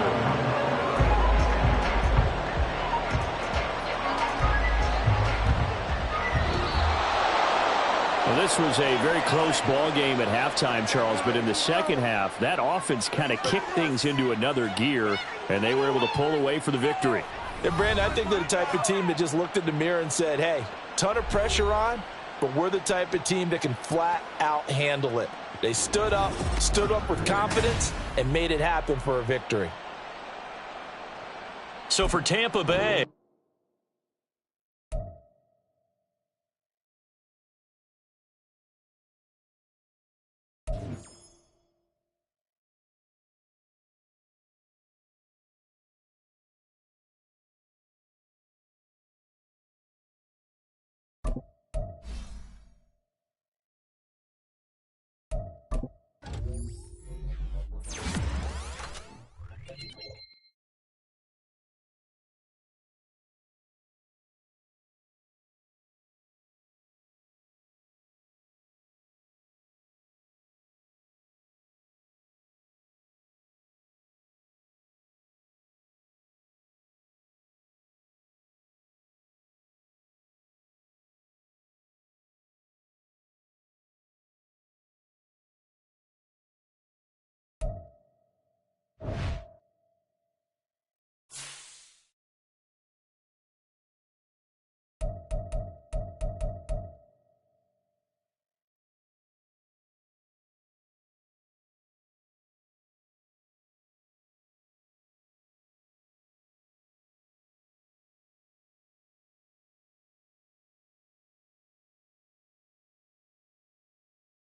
[SPEAKER 1] Well, this was a very close ball game at halftime, Charles, but in the second half, that offense kind of kicked things into another gear, and they were able to pull away for the victory.
[SPEAKER 3] And Brandon, I think they're the type of team that just looked in the mirror and said, hey, ton of pressure on, but we're the type of team that can flat out handle it. They stood up with confidence, and made it happen for a victory.
[SPEAKER 1] So for Tampa Bay,